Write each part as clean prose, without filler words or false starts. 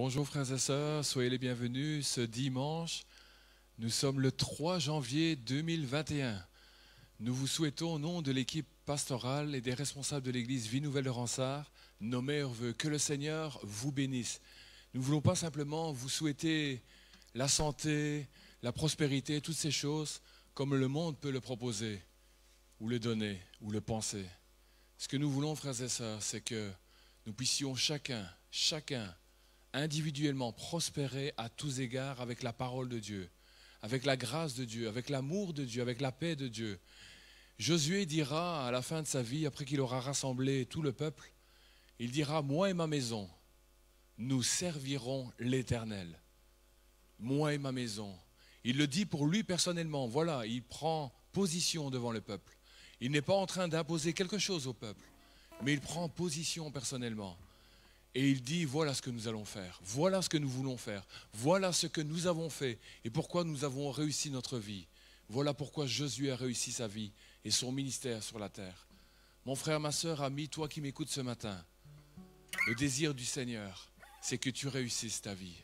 Bonjour frères et sœurs, soyez les bienvenus. Ce dimanche, nous sommes le 3 janvier 2021. Nous vous souhaitons au nom de l'équipe pastorale et des responsables de l'église Vie Nouvelle de Ransart nos meilleurs vœux. Que le Seigneur vous bénisse. Nous ne voulons pas simplement vous souhaiter la santé, la prospérité, toutes ces choses comme le monde peut le proposer, ou le donner, ou le penser. Ce que nous voulons, frères et sœurs, c'est que nous puissions chacun, individuellement prospérer à tous égards avec la parole de Dieu, avec la grâce de Dieu, avec l'amour de Dieu, avec la paix de Dieu. Josué dira à la fin de sa vie, après qu'il aura rassemblé tout le peuple, il dira « Moi et ma maison, nous servirons l'Éternel. » Moi et ma maison. Il le dit pour lui personnellement. Voilà, il prend position devant le peuple. Il n'est pas en train d'imposer quelque chose au peuple, mais il prend position personnellement. Et il dit, voilà ce que nous allons faire, voilà ce que nous voulons faire, voilà ce que nous avons fait et pourquoi nous avons réussi notre vie. Voilà pourquoi Josué a réussi sa vie et son ministère sur la terre. Mon frère, ma sœur, ami, toi qui m'écoutes ce matin, le désir du Seigneur, c'est que tu réussisses ta vie.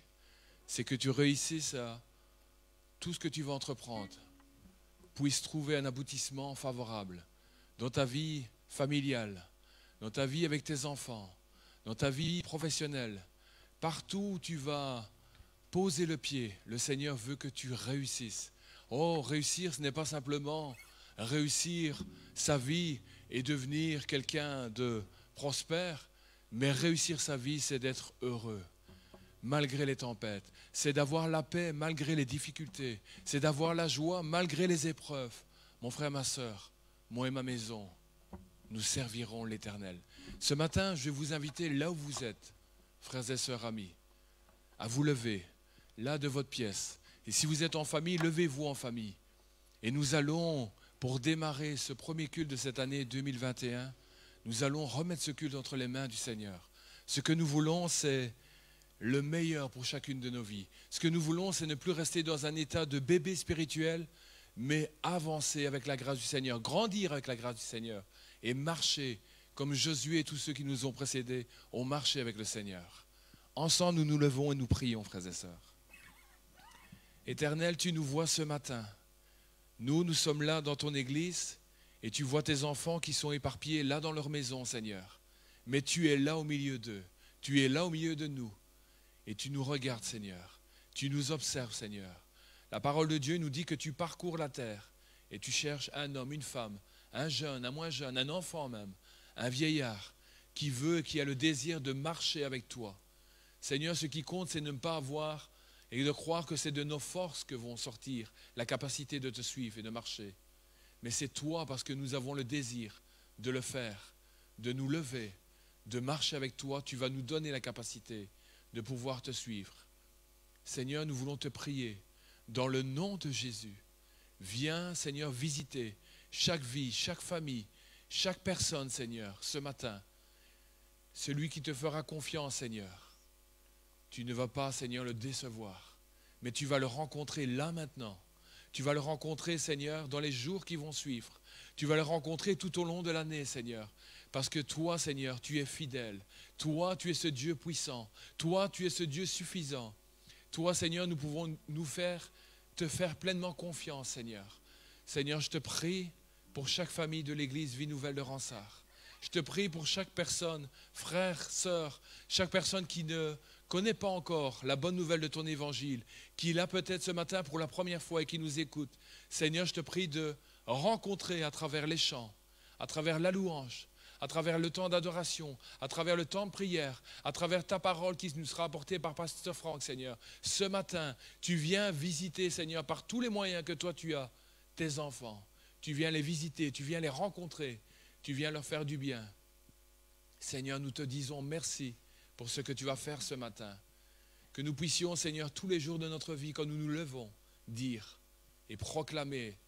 C'est que tu réussisses à tout ce que tu vas entreprendre puisse trouver un aboutissement favorable dans ta vie familiale, dans ta vie avec tes enfants, dans ta vie professionnelle, partout où tu vas poser le pied, le Seigneur veut que tu réussisses. Oh, réussir, ce n'est pas simplement réussir sa vie et devenir quelqu'un de prospère, mais réussir sa vie, c'est d'être heureux, malgré les tempêtes. C'est d'avoir la paix malgré les difficultés. C'est d'avoir la joie malgré les épreuves. Mon frère, ma sœur, moi et ma maison, nous servirons l'Éternel. Ce matin, je vais vous inviter là où vous êtes, frères et sœurs amis, à vous lever, là de votre pièce. Et si vous êtes en famille, levez-vous en famille. Et nous allons, pour démarrer ce premier culte de cette année 2021, nous allons remettre ce culte entre les mains du Seigneur. Ce que nous voulons, c'est le meilleur pour chacune de nos vies. Ce que nous voulons, c'est ne plus rester dans un état de bébé spirituel, mais avancer avec la grâce du Seigneur, grandir avec la grâce du Seigneur et marcher comme Josué et tous ceux qui nous ont précédés ont marché avec le Seigneur. Ensemble, nous nous levons et nous prions, frères et sœurs. Éternel, tu nous vois ce matin. Nous sommes là dans ton église et tu vois tes enfants qui sont éparpillés là dans leur maison, Seigneur. Mais tu es là au milieu d'eux. Tu es là au milieu de nous. Et tu nous regardes, Seigneur. Tu nous observes, Seigneur. La parole de Dieu nous dit que tu parcours la terre et tu cherches un homme, une femme, un jeune, un moins jeune, un enfant même, un vieillard qui veut et qui a le désir de marcher avec toi. Seigneur, ce qui compte, c'est de ne pas avoir et de croire que c'est de nos forces que vont sortir la capacité de te suivre et de marcher. Mais c'est toi parce que nous avons le désir de le faire, de nous lever, de marcher avec toi. Tu vas nous donner la capacité de pouvoir te suivre. Seigneur, nous voulons te prier dans le nom de Jésus. Viens, Seigneur, visiter chaque vie, chaque famille, chaque personne, Seigneur, ce matin. Celui qui te fera confiance, Seigneur. Tu ne vas pas, Seigneur, le décevoir, mais tu vas le rencontrer là maintenant. Tu vas le rencontrer, Seigneur, dans les jours qui vont suivre. Tu vas le rencontrer tout au long de l'année, Seigneur. Parce que toi, Seigneur, tu es fidèle. Toi, tu es ce Dieu puissant. Toi, tu es ce Dieu suffisant. Toi, Seigneur, nous pouvons te faire pleinement confiance, Seigneur. Seigneur, je te prie pour chaque famille de l'église Vie Nouvelle de Ransart. Je te prie pour chaque personne, frère, sœur, chaque personne qui ne connaît pas encore la bonne nouvelle de ton évangile, qui est là peut-être ce matin pour la première fois et qui nous écoute. Seigneur, je te prie de rencontrer à travers les chants, à travers la louange, à travers le temps d'adoration, à travers le temps de prière, à travers ta parole qui nous sera apportée par Pasteur Franck, Seigneur. Ce matin, tu viens visiter, Seigneur, par tous les moyens que toi tu as, tes enfants. Tu viens les visiter, tu viens les rencontrer, tu viens leur faire du bien. Seigneur, nous te disons merci pour ce que tu vas faire ce matin. Que nous puissions, Seigneur, tous les jours de notre vie, quand nous nous levons, dire et proclamer,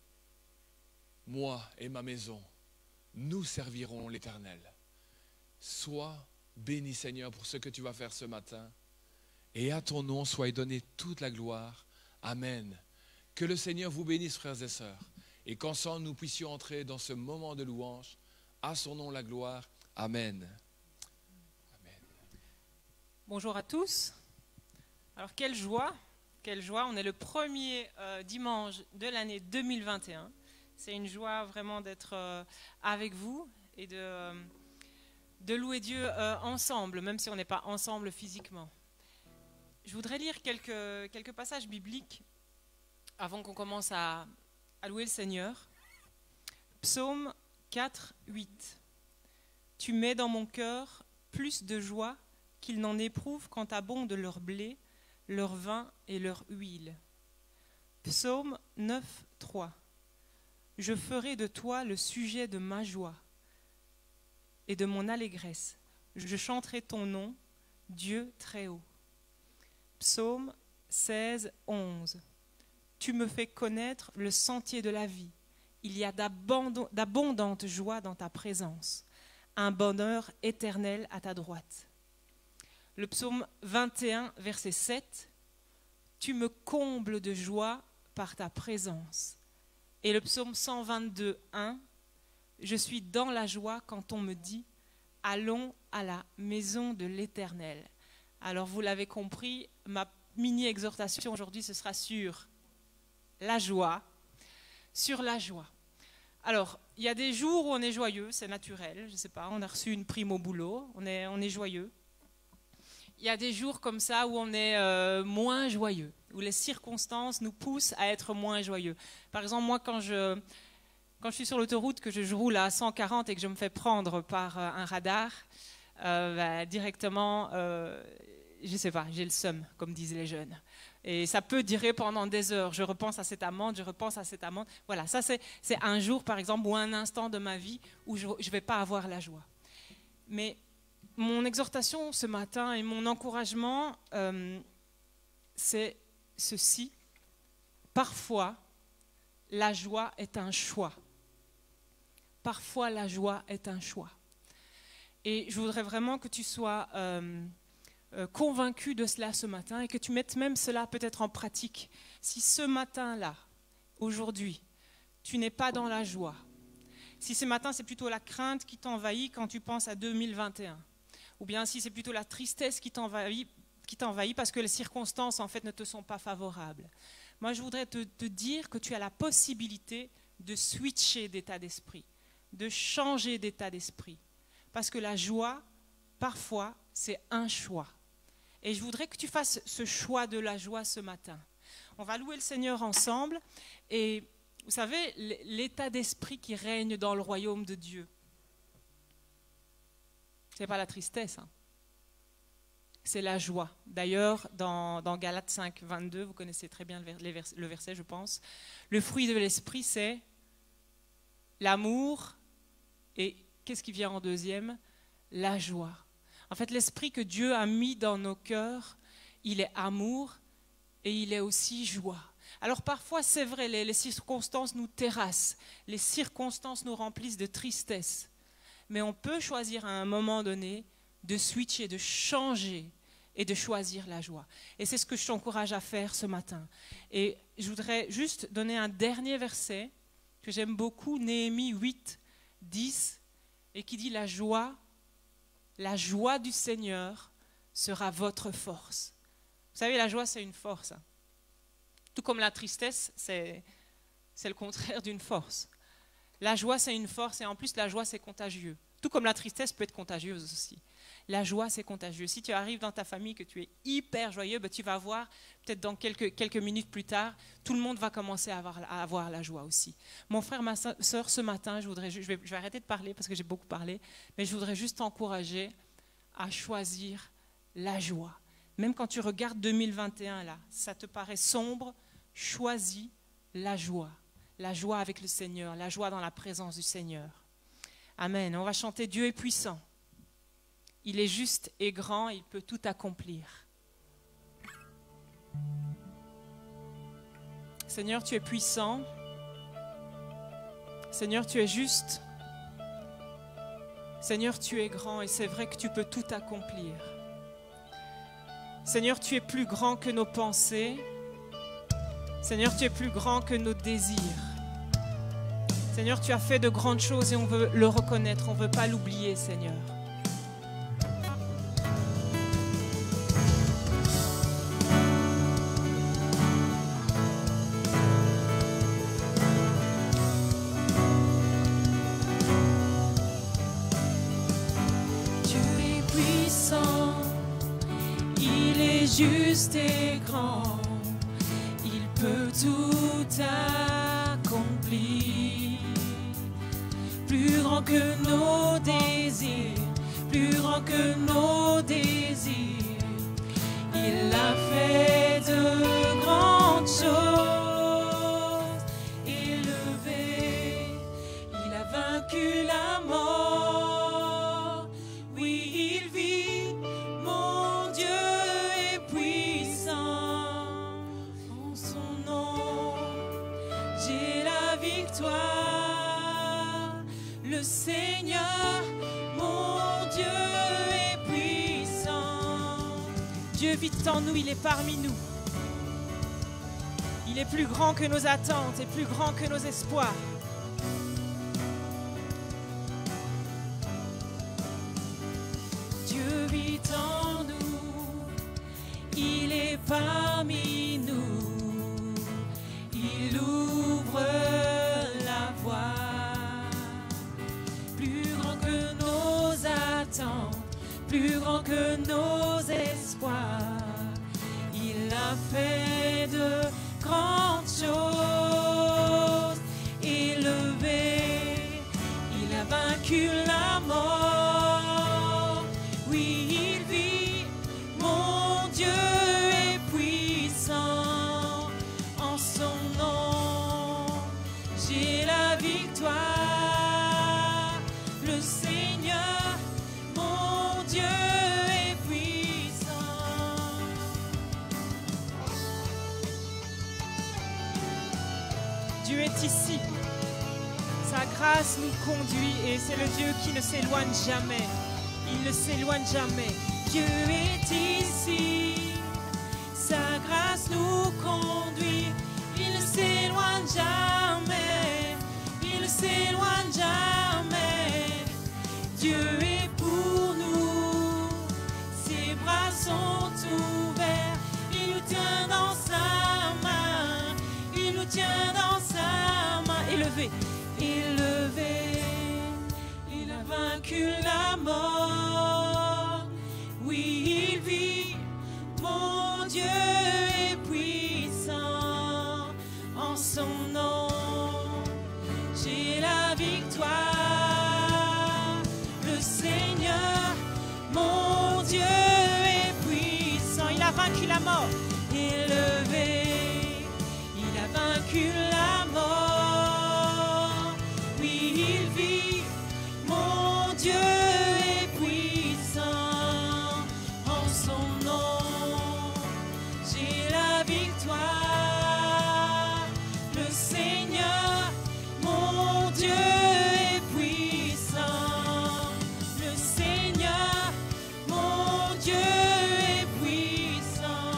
moi et ma maison, nous servirons l'Éternel. Sois béni, Seigneur, pour ce que tu vas faire ce matin. Et à ton nom soit donnée toute la gloire. Amen. Que le Seigneur vous bénisse, frères et sœurs. Et qu'ensemble nous puissions entrer dans ce moment de louange. À son nom la gloire. Amen. Amen. Bonjour à tous. Alors quelle joie, on est le premier dimanche de l'année 2021. C'est une joie vraiment d'être avec vous et de louer Dieu ensemble, même si on n'est pas ensemble physiquement. Je voudrais lire quelques passages bibliques avant qu'on commence à louer le Seigneur. Psaume 4, 8. Tu mets dans mon cœur plus de joie qu'ils n'en éprouvent quand abondent leur blé, leur vin et leur huile. Psaume 9, 3. Je ferai de toi le sujet de ma joie et de mon allégresse. Je chanterai ton nom, Dieu très haut. Psaume 16, 11. Tu me fais connaître le sentier de la vie. Il y a d'abondantes joies dans ta présence, un bonheur éternel à ta droite. Le psaume 21, verset 7. Tu me combles de joie par ta présence. Et le psaume 122, 1. Je suis dans la joie quand on me dit « Allons à la maison de l'Éternel ». Alors vous l'avez compris, ma mini-exhortation aujourd'hui, ce sera sur la joie. Sur la joie. Alors, il y a des jours où on est joyeux, c'est naturel, je ne sais pas, on a reçu une prime au boulot, on est joyeux. Il y a des jours comme ça où on est moins joyeux, où les circonstances nous poussent à être moins joyeux. Par exemple, moi, quand je suis sur l'autoroute, que je roule à 140 et que je me fais prendre par un radar, directement, je ne sais pas, j'ai le seum, comme disent les jeunes. Et ça peut durer pendant des heures. Je repense à cette amende, je repense à cette amende. Voilà, ça c'est un jour, par exemple, ou un instant de ma vie où je ne vais pas avoir la joie. Mais mon exhortation ce matin et mon encouragement, c'est ceci. Parfois, la joie est un choix. Parfois, la joie est un choix. Et je voudrais vraiment que tu sois convaincu de cela ce matin et que tu mettes même cela peut-être en pratique. Si ce matin-là, aujourd'hui, tu n'es pas dans la joie, si ce matin c'est plutôt la crainte qui t'envahit quand tu penses à 2021, ou bien si c'est plutôt la tristesse qui t'envahit parce que les circonstances en fait ne te sont pas favorables, moi je voudrais te dire que tu as la possibilité de switcher d'état d'esprit, de changer d'état d'esprit, parce que la joie, parfois, c'est un choix. Et je voudrais que tu fasses ce choix de la joie ce matin. On va louer le Seigneur ensemble. Et vous savez, l'état d'esprit qui règne dans le royaume de Dieu, ce n'est pas la tristesse, hein. C'est la joie. D'ailleurs, dans Galates 5, 22, vous connaissez très bien le verset, je pense. Le fruit de l'esprit, c'est l'amour. Et qu'est-ce qui vient en deuxième? La joie. En fait, l'esprit que Dieu a mis dans nos cœurs, il est amour et il est aussi joie. Alors parfois, c'est vrai, les circonstances nous terrassent, les circonstances nous remplissent de tristesse. Mais on peut choisir à un moment donné de switcher, de changer et de choisir la joie. Et c'est ce que je t'encourage à faire ce matin. Et je voudrais juste donner un dernier verset que j'aime beaucoup, Néhémie 8, 10, et qui dit la joie du Seigneur sera votre force. Vous savez, la joie, c'est une force. Tout comme la tristesse, c'est le contraire d'une force. La joie, c'est une force et en plus, la joie, c'est contagieux. Tout comme la tristesse peut être contagieuse aussi. La joie, c'est contagieux. Si tu arrives dans ta famille que tu es hyper joyeux, tu vas voir, peut-être dans quelques minutes plus tard, tout le monde va commencer à avoir la joie aussi. Mon frère, ma soeur, ce matin, je vais arrêter de parler parce que j'ai beaucoup parlé, mais je voudrais juste t'encourager à choisir la joie. Même quand tu regardes 2021, là, ça te paraît sombre, choisis la joie. La joie avec le Seigneur, la joie dans la présence du Seigneur. Amen. On va chanter Dieu est puissant. Il est juste et grand, il peut tout accomplir. Seigneur, tu es puissant. Seigneur, tu es juste. Seigneur, tu es grand et c'est vrai que tu peux tout accomplir. Seigneur, tu es plus grand que nos pensées. Seigneur, tu es plus grand que nos désirs. Seigneur, tu as fait de grandes choses et on veut le reconnaître, on ne veut pas l'oublier, Seigneur. juste et grand, il peut tout accomplir. Plus grand que nos désirs, plus grand que nos désirs, il a fait de grandes choses. Élevé, il a vaincu la mort. Oui, il vit, mon Dieu est puissant. En son nom, j'ai la victoire. Le Seigneur, mon Dieu est puissant. Dieu vit en nous, il est parmi nous. Il est plus grand que nos attentes et plus grand que nos espoirs. Dieu vit en nous, il est parmi nous. Il ouvre la voie. Plus grand que nos attentes, plus grand que nos espoirs, il a fait de grandes choses. Élevé, il a vaincu la mort. Oui, il vit, mon Dieu est puissant. En son nom, j'ai la victoire. Le Seigneur, mon Dieu est puissant. Dieu est ici. Sa grâce nous conduit et c'est le Dieu qui ne s'éloigne jamais. Il ne s'éloigne jamais. Dieu est ici. Sa grâce nous conduit. Il ne s'éloigne jamais. Il ne s'éloigne jamais. Dieu est pour nous. Ses bras sont ouverts. Il nous tient dans sa main. Il nous tient dans sa main. Élevé, élevé. Il a vaincu la mort. Oui, il vit. Mon Dieu est puissant. En son nom, j'ai la victoire. Le Seigneur, mon Dieu est puissant. Il a vaincu la mort. Élevé, il a vaincu la mort. Oui, il vit. Mon Dieu est puissant. En son nom, j'ai la victoire. Le Seigneur, mon Dieu est puissant. Le Seigneur, mon Dieu est puissant.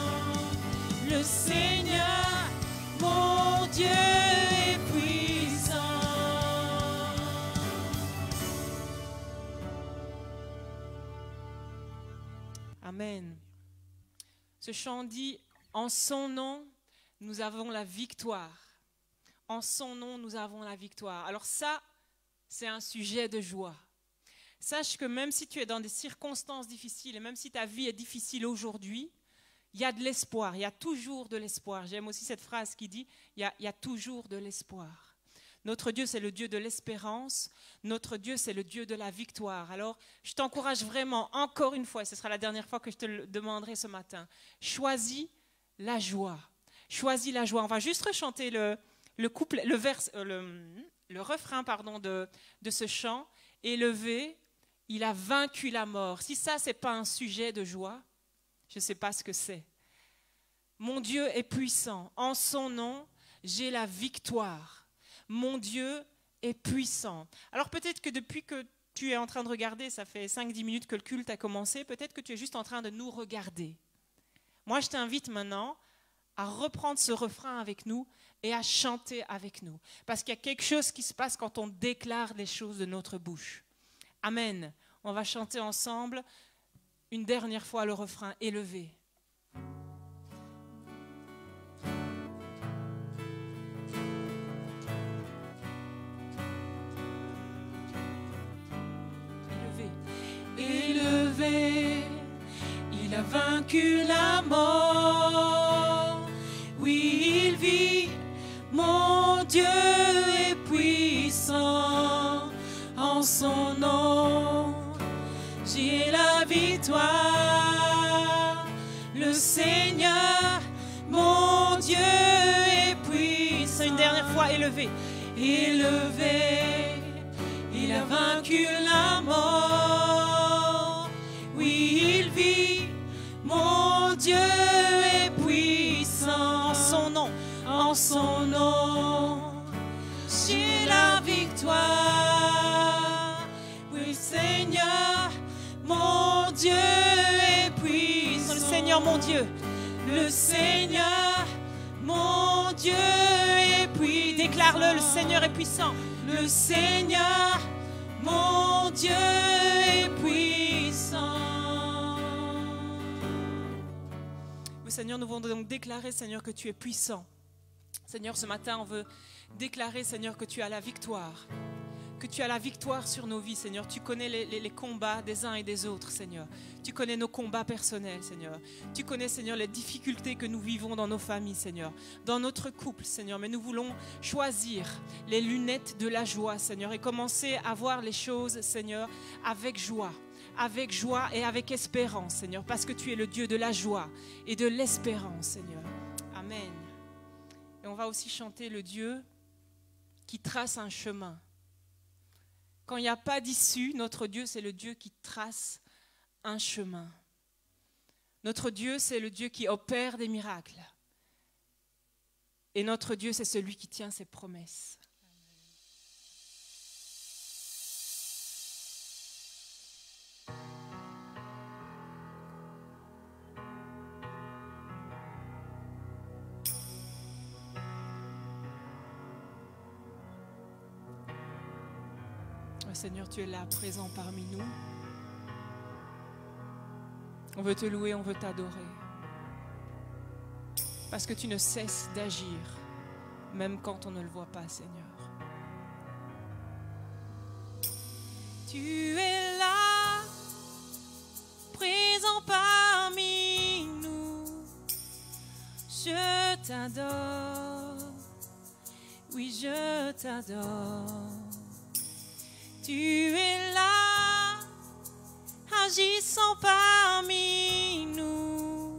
Le Seigneur, mon Dieu est puissant. Amen. Ce chant dit, en son nom, nous avons la victoire. En son nom, nous avons la victoire. Alors ça, c'est un sujet de joie. Sache que même si tu es dans des circonstances difficiles, et même si ta vie est difficile aujourd'hui, il y a de l'espoir, il y a toujours de l'espoir. J'aime aussi cette phrase qui dit, il y a toujours de l'espoir. Notre Dieu, c'est le Dieu de l'espérance. Notre Dieu, c'est le Dieu de la victoire. Alors, je t'encourage vraiment, encore une fois, et ce sera la dernière fois que je te le demanderai ce matin, choisis la joie. Choisis la joie. On va juste rechanter le refrain de ce chant. Élevé, il a vaincu la mort. Si ça, ce n'est pas un sujet de joie, je ne sais pas ce que c'est. Mon Dieu est puissant. En son nom, j'ai la victoire. Mon Dieu est puissant. Alors peut-être que depuis que tu es en train de regarder, ça fait 5-10 minutes que le culte a commencé, peut-être que tu es juste en train de nous regarder. Moi, je t'invite maintenant à reprendre ce refrain avec nous et à chanter avec nous. Parce qu'il y a quelque chose qui se passe quand on déclare les choses de notre bouche. Amen. On va chanter ensemble une dernière fois le refrain élevé. Élevé, il a vaincu la mort. Oui, il vit, mon Dieu est puissant. En son nom, j'ai la victoire. Le Seigneur, mon Dieu est puissant. Une dernière fois, élevé. Élevé, il a vaincu la mort. Oui, il vit, mon Dieu est puissant. En son nom, en son nom, j'ai la victoire. Oui, Seigneur, mon Dieu est puissant. Le Seigneur, mon Dieu, le Seigneur, mon Dieu est puissant. Déclare-le, le Seigneur est puissant. Le Seigneur, mon Dieu est puissant. Oui, Seigneur, nous voulons donc déclarer, Seigneur, que tu es puissant. Seigneur, ce matin, on veut déclarer, Seigneur, que tu as la victoire. Que tu as la victoire sur nos vies, Seigneur. Tu connais les combats des uns et des autres, Seigneur. Tu connais nos combats personnels, Seigneur. Tu connais, Seigneur, les difficultés que nous vivons dans nos familles, Seigneur. Dans notre couple, Seigneur. Mais nous voulons choisir les lunettes de la joie, Seigneur. Et commencer à voir les choses, Seigneur, avec joie. Avec joie et avec espérance, Seigneur. Parce que tu es le Dieu de la joie et de l'espérance, Seigneur. Amen. Et on va aussi chanter le Dieu qui trace un chemin. Quand il n'y a pas d'issue, notre Dieu, c'est le Dieu qui trace un chemin. Notre Dieu, c'est le Dieu qui opère des miracles. Et notre Dieu, c'est celui qui tient ses promesses. Seigneur, tu es là, présent parmi nous. On veut te louer, on veut t'adorer. Parce que tu ne cesses d'agir, même quand on ne le voit pas, Seigneur. Tu es là, présent parmi nous. Je t'adore, oui, je t'adore. Tu es là, agissant parmi nous.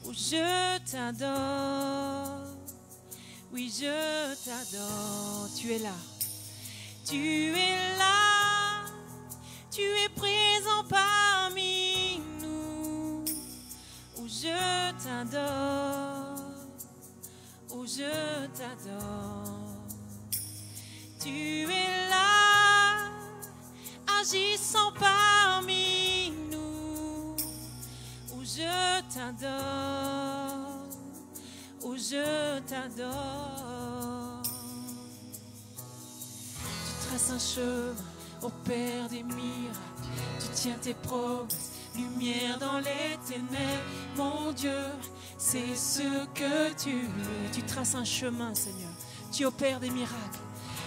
Oh, je t'adore, oui, je t'adore. Tu es là, tu es là, tu es présent parmi nous. Oh, je t'adore, oh, je t'adore. Tu es là, agissant parmi nous. Oh, je t'adore, oh, je t'adore. Tu traces un chemin au Père des miracles. Tu tiens tes promesses, lumière dans les ténèbres. Mon Dieu, c'est ce que tu es. Tu traces un chemin, Seigneur. Tu opères des miracles.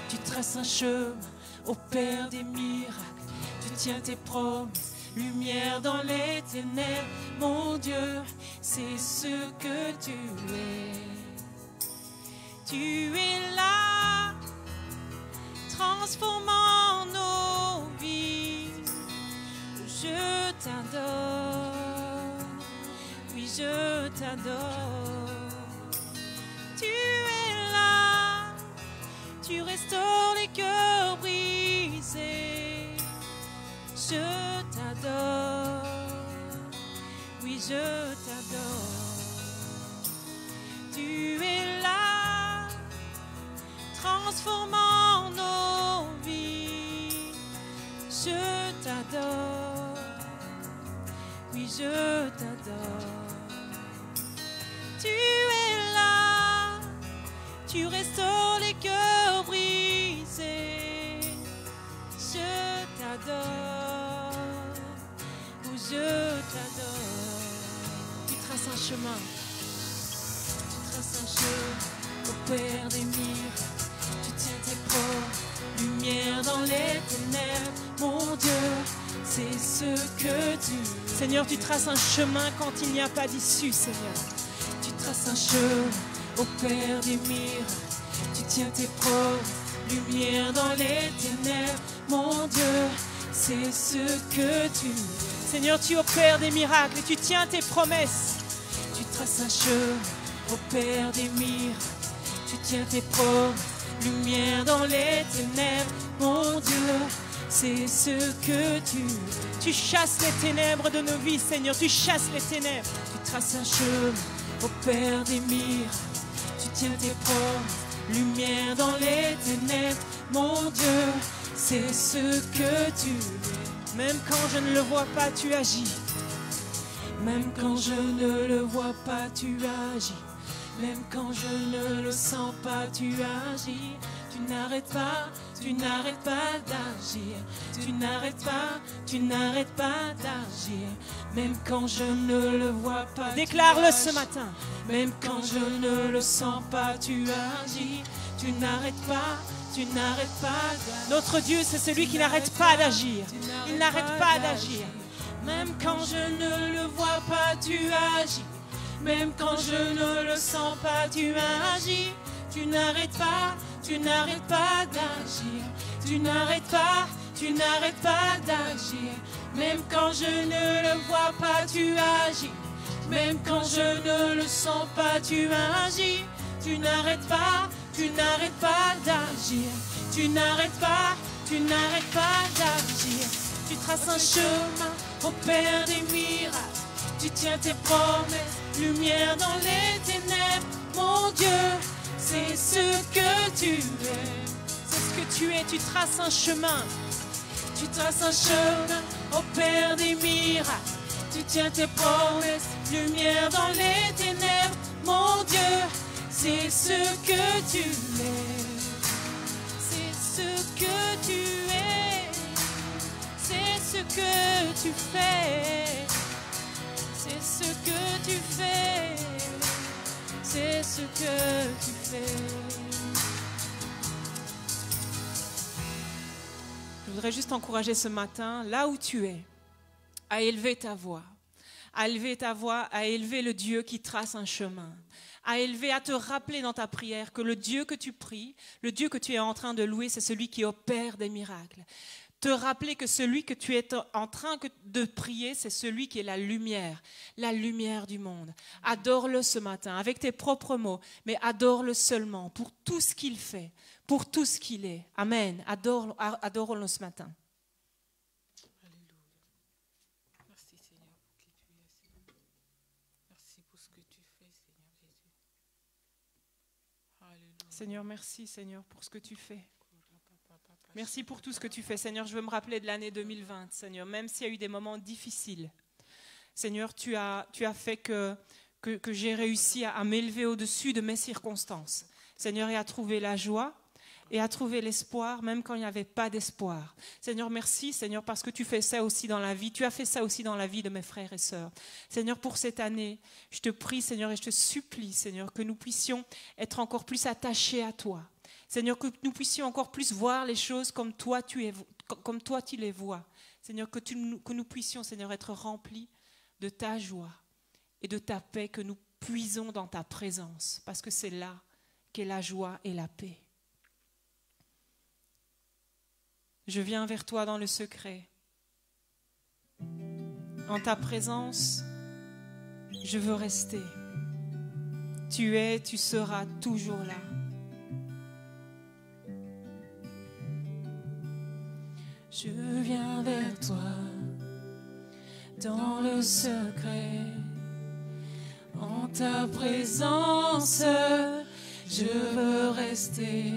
Tu traces un chemin au Père des miracles. Tu tiens tes promesses, lumière dans les ténèbres. Mon Dieu, c'est ce que tu es. Tu es là, transformant nos vies. Je t'adore, oui, je t'adore. Tu es là, tu restaures les cœurs brisés. Je t'adore, oui, je t'adore. Tu es là, transformant nos vies. Je t'adore, oui, je t'adore. Tu es là, tu restaures les cœurs brisés. Je t'adore, oh, je t'adore. Tu traces un chemin, tu traces un chemin au Père des miracles. Tu tiens tes promesses, lumière dans les ténèbres. Mon Dieu, c'est ce que tu es. Seigneur, tu traces un chemin quand il n'y a pas d'issue, Seigneur. Tu traces un chemin au Père des miracles. Tu tiens tes promesses, lumière dans les ténèbres. Mon Dieu, c'est ce que tu es. Seigneur, tu opères des miracles et tu tiens tes promesses. Tu traces un chemin au Père des miracles. Tu tiens tes promesses, lumière dans les ténèbres. Mon Dieu, c'est ce que tu es. Tu chasses les ténèbres de nos vies, Seigneur. Tu chasses les ténèbres. Tu traces un chemin au Père des miracles. Tu tiens tes promesses, lumière dans les ténèbres. Mon Dieu, c'est ce que tu es. Même quand je ne le vois pas, tu agis. Même quand je ne le vois pas, tu agis. Même quand je ne le sens pas, tu agis. Tu n'arrêtes pas d'agir. Tu n'arrêtes pas d'agir. Même quand je ne le vois pas. Déclare-le ce matin. Même quand je ne le sens pas, tu agis. Tu n'arrêtes pas d'agir. Notre Dieu, c'est celui qui n'arrête pas d'agir. Il n'arrête pas d'agir. Même quand je ne le vois pas, tu agis. Même quand je ne le sens pas, tu agis. Tu n'arrêtes pas d'agir. Tu n'arrêtes pas d'agir. Même quand je ne le vois pas, tu agis. Même quand je ne le sens pas, tu agis. Tu n'arrêtes pas d'agir. Tu n'arrêtes pas d'agir. Tu traces un chemin au Père des miracles. Tu tiens tes promesses, lumière dans les ténèbres. Mon Dieu, c'est ce que tu es. C'est ce que tu es. Tu traces un chemin. Tu traces un chemin au Père des miracles. Tu tiens tes promesses, lumière dans les ténèbres. Mon Dieu, c'est ce que tu es. C'est ce que tu es. C'est ce que tu fais. C'est ce que tu fais. C'est ce que tu fais. Je voudrais juste t'encourager ce matin, là où tu es, à élever ta voix. À élever ta voix, à élever le Dieu qui trace un chemin. À élever, à te rappeler dans ta prière que le Dieu que tu pries, le Dieu que tu es en train de louer, c'est celui qui opère des miracles. Te rappeler que celui que tu es en train de prier, c'est celui qui est la lumière du monde. Adore-le ce matin, avec tes propres mots, mais adore-le seulement pour tout ce qu'il fait, pour tout ce qu'il est. Amen. Adore-le ce matin. Alléluia. Merci Seigneur pour qui tu es, Seigneur. Merci pour ce que tu fais, Seigneur Jésus. Alléluia. Seigneur, merci Seigneur pour ce que tu fais. Merci pour tout ce que tu fais, Seigneur. Je veux me rappeler de l'année 2020, Seigneur, même s'il y a eu des moments difficiles. Seigneur, tu as fait que j'ai réussi à m'élever au-dessus de mes circonstances. Seigneur, et à trouver la joie et à trouver l'espoir, même quand il n'y avait pas d'espoir. Seigneur, merci, Seigneur, parce que tu fais ça aussi dans la vie. Tu as fait ça aussi dans la vie de mes frères et sœurs. Seigneur, pour cette année, je te prie, Seigneur, et je te supplie, Seigneur, que nous puissions être encore plus attachés à toi. Seigneur, que nous puissions encore plus voir les choses comme toi tu les vois. Seigneur, que nous puissions, Seigneur, être remplis de ta joie et de ta paix, que nous puisons dans ta présence, parce que c'est là qu'est la joie et la paix. Je viens vers toi dans le secret. En ta présence, je veux rester. Tu es, tu seras toujours là. Je viens vers toi dans le secret. En ta présence, je veux rester.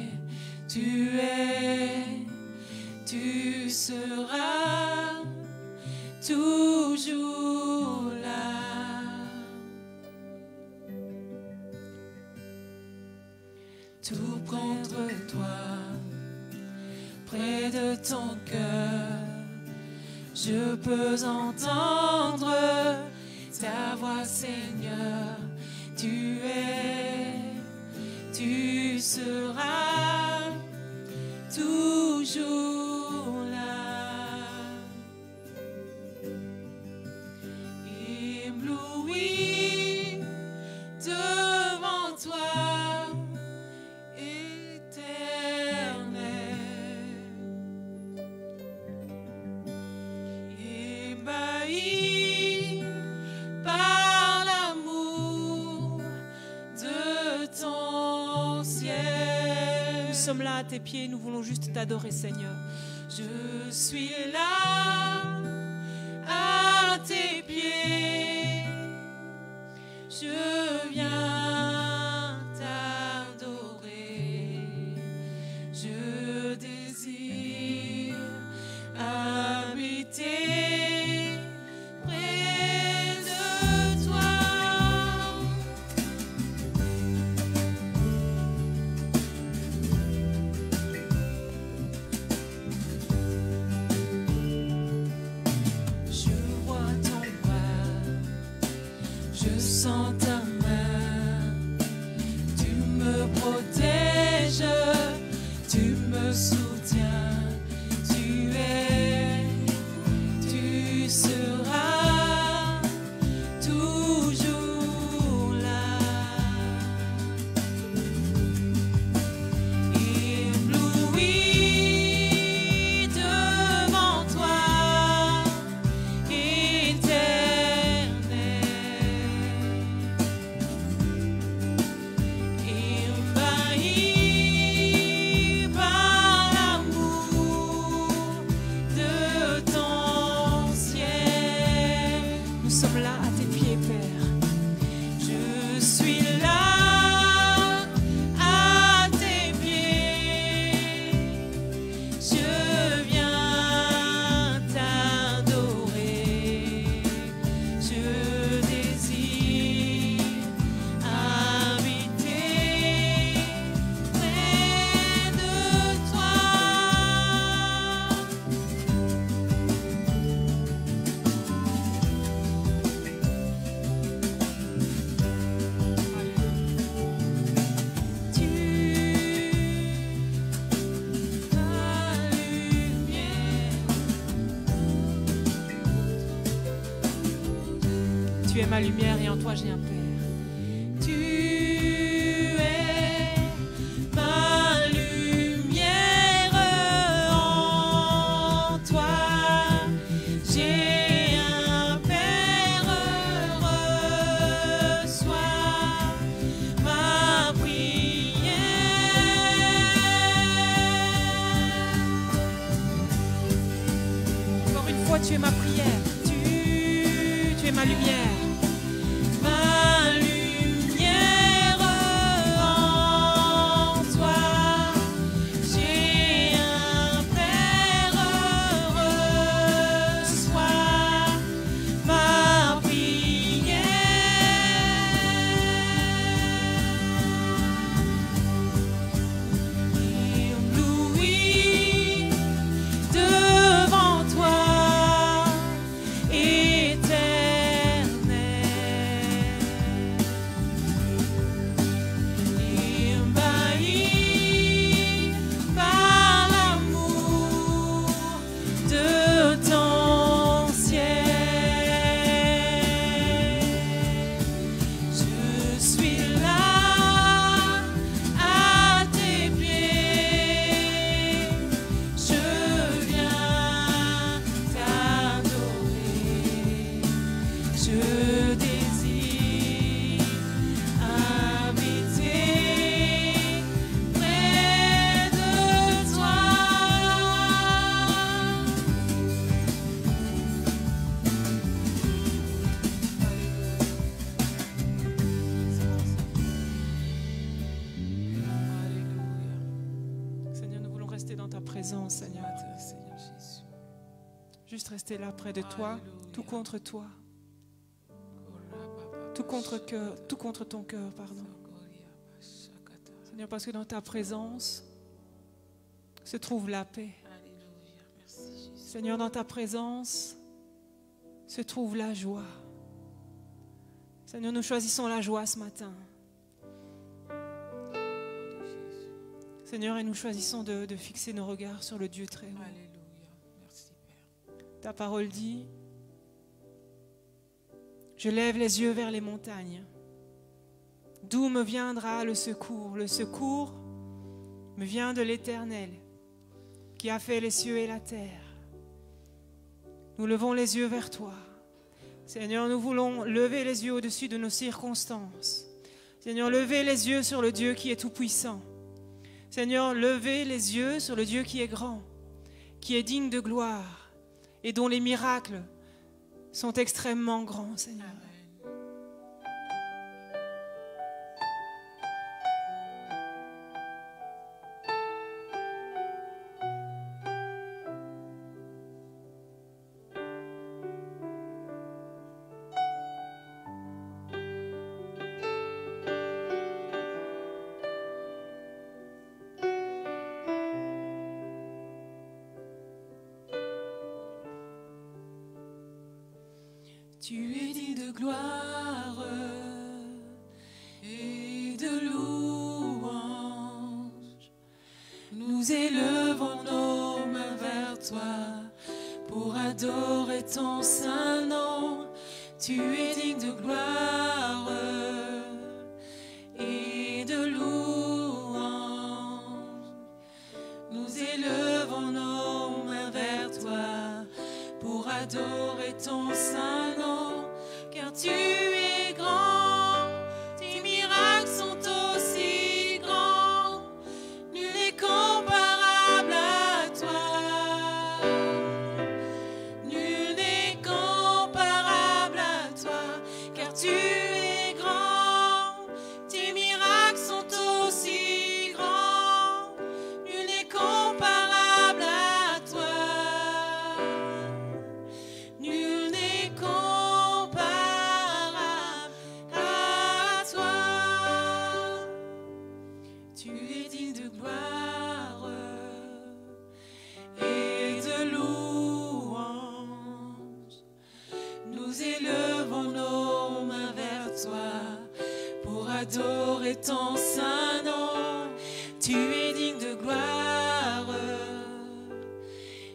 Tu es, tu seras toujours là. Tout contre toi, près de ton cœur, je peux entendre ta voix, Seigneur. Tu es, tu seras toujours là. sommes là à tes pieds, nous voulons juste t'adorer, Seigneur. Je suis là à tes pieds, je viens t'adorer, je désire habiter près de toi. Je vois ton bras, je sens ta main, tu me protèges, tu me soutiens, tu es, tu seras toujours là. Ébloui devant toi, éternel, ébahi par l'amour de ton ciel. Nous sommes là à tes pieds, Père. Je suis là à tes pieds, je viens t'adorer, je désire habiter près de toi. Tu es ma lumière et en toi j'ai un Père. Tu es ma lumière, en toi j'ai un Père, reçois ma prière. Encore une fois, tu es ma prière, tu es ma lumière. Ma lumière, en toi j'ai un Père, reçois ma prière. Ébloui devant toi, ébahi par l'amour de ton ciel. Je suis là à tes pieds, je viens t'adorer, je désire habiter près de toi. Seigneur, nous voulons rester dans ta présence, Seigneur. Seigneur Jésus. Juste rester là près de toi, Alléluia. tout contre toi, tout contre ton cœur, pardon. Seigneur, parce que dans ta présence se trouve la paix. Alléluia. Merci Jésus. Seigneur, dans ta présence se trouve la joie. Seigneur, nous choisissons la joie ce matin. Seigneur, et nous choisissons de fixer nos regards sur le Dieu très haut. Alléluia. Merci Père. Ta parole dit: je lève les yeux vers les montagnes. D'où me viendra le secours? Le secours me vient de l'Éternel, qui a fait les cieux et la terre. Nous levons les yeux vers toi. Seigneur, nous voulons lever les yeux au-dessus de nos circonstances. Seigneur, levez les yeux sur le Dieu qui est tout-puissant. Seigneur, levez les yeux sur le Dieu qui est grand, qui est digne de gloire et dont les miracles sont extrêmement grands, Seigneur. Amen. Tu es digne de gloire et de louange. Nous élevons nos mains vers toi pour adorer ton saint nom. Tu es digne de gloire et de louange. Nous élevons nos mains vers toi pour adorer ton saint nom, car tu es grand, tes miracles sont aussi grands, nul n'est comparable à toi, nul n'est comparable à toi, car tu es grand, tes miracles sont aussi grands, nul n'est comparable à toi. Nul n'est comparable à toi. Tu es digne de gloire et de louange. Nous élevons nos mains vers toi pour adorer ton saint nom. Tu es digne de gloire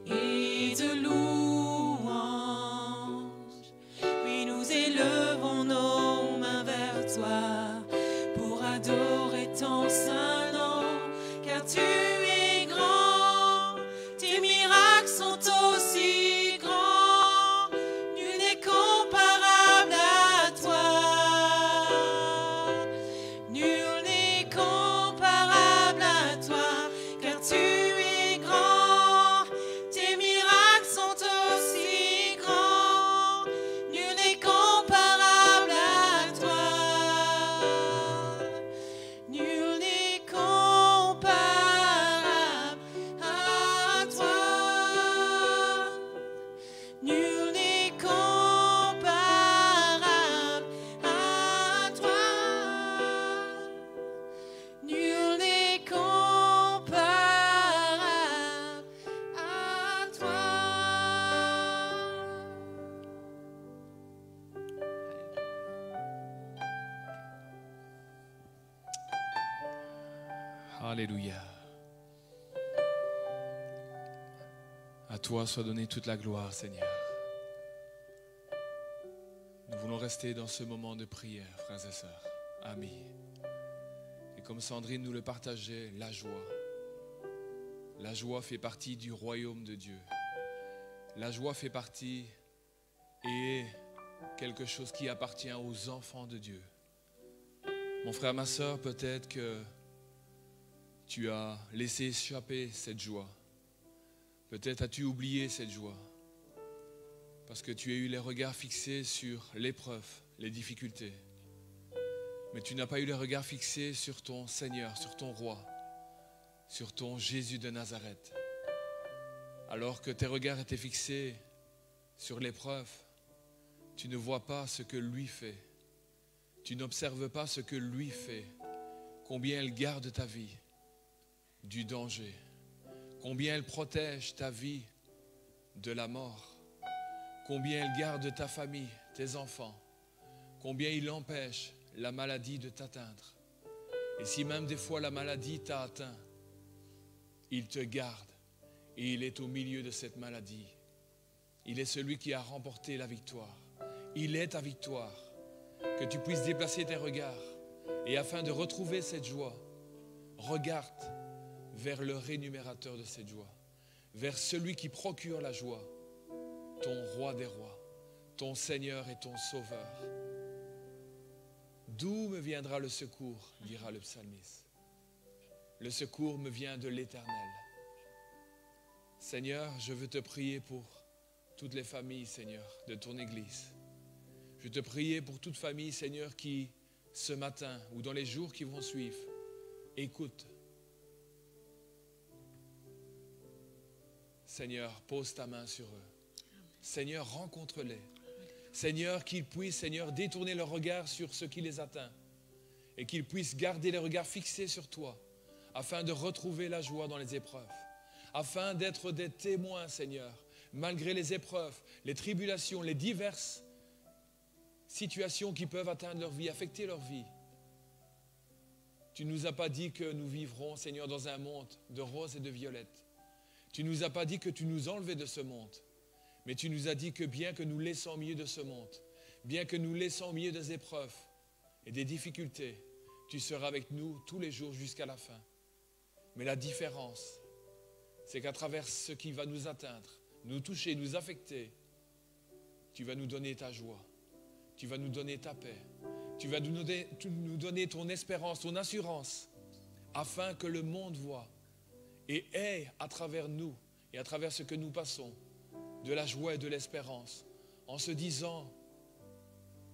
et de louange. Oui, nous élevons nos mains vers toi pour adorer ton saint nom, car tu es grand, tes miracles sont aussi grands, nul n'est comparable à toi, nul n'est comparable à toi, car tu es grand, tes miracles sont aussi grands, nul n'est comparable à toi, nul n'est comparable à toi, nul n'est comparable à toi, nul n'est comparable à toi. Alléluia. À toi soit donnée toute la gloire, Seigneur. Nous voulons rester dans ce moment de prière, frères et sœurs, amis. Et comme Sandrine nous le partageait, la joie fait partie du royaume de Dieu. La joie fait partie et est quelque chose qui appartient aux enfants de Dieu. Mon frère, ma sœur, peut-être que tu as laissé échapper cette joie. Peut-être as-tu oublié cette joie. Parce que tu as eu les regards fixés sur l'épreuve, les difficultés. Mais tu n'as pas eu les regards fixés sur ton Seigneur, sur ton Roi, sur ton Jésus de Nazareth. Alors que tes regards étaient fixés sur l'épreuve, tu ne vois pas ce que lui fait. Tu n'observes pas ce que lui fait. Combien elle garde ta vie du danger. Combien elle protège ta vie de la mort. Combien elle garde ta famille, tes enfants. Combien il empêche la maladie de t'atteindre. Et si même des fois la maladie t'a atteint, il te garde et il est au milieu de cette maladie. Il est celui qui a remporté la victoire. Il est ta victoire. Que tu puisses déplacer tes regards et afin de retrouver cette joie, regarde vers le rémunérateur de cette joie, vers celui qui procure la joie, ton roi des rois, ton Seigneur et ton Sauveur. D'où me viendra le secours, dira le psalmiste. Le secours me vient de l'Éternel. Seigneur, je veux te prier pour toutes les familles, Seigneur, de ton Église. Je veux te prier pour toute famille, Seigneur, qui, ce matin ou dans les jours qui vont suivre, écoute. Seigneur, pose ta main sur eux. Seigneur, rencontre-les. Seigneur, qu'ils puissent, Seigneur, détourner leur regard sur ce qui les atteint et qu'ils puissent garder les regards fixés sur toi afin de retrouver la joie dans les épreuves, afin d'être des témoins, Seigneur, malgré les épreuves, les tribulations, les diverses situations qui peuvent atteindre leur vie, affecter leur vie. Tu ne nous as pas dit que nous vivrons, Seigneur, dans un monde de roses et de violettes. Tu ne nous as pas dit que tu nous enlevais de ce monde. Mais tu nous as dit que bien que nous laissons au milieu de ce monde, bien que nous laissons au milieu des épreuves et des difficultés, tu seras avec nous tous les jours jusqu'à la fin. Mais la différence, c'est qu'à travers ce qui va nous atteindre, nous toucher, nous affecter, tu vas nous donner ta joie, tu vas nous donner ta paix, tu vas nous donner ton espérance, ton assurance, afin que le monde voie et ait à travers nous et à travers ce que nous passons, de la joie et de l'espérance, en se disant,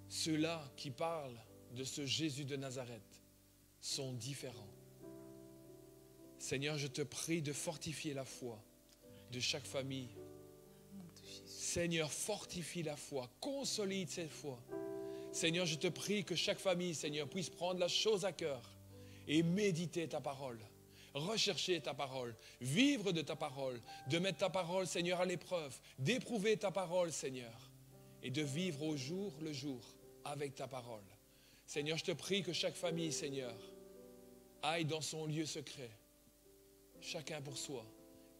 ceux-là qui parlent de ce Jésus de Nazareth sont différents. Seigneur, je te prie de fortifier la foi de chaque famille. Seigneur, fortifie la foi, consolide cette foi. Seigneur, je te prie que chaque famille, Seigneur, puisse prendre la chose à cœur et méditer ta parole. Rechercher ta parole, vivre de ta parole, de mettre ta parole, Seigneur, à l'épreuve, d'éprouver ta parole, Seigneur, et de vivre au jour le jour avec ta parole. Seigneur, je te prie que chaque famille, Seigneur, aille dans son lieu secret, chacun pour soi,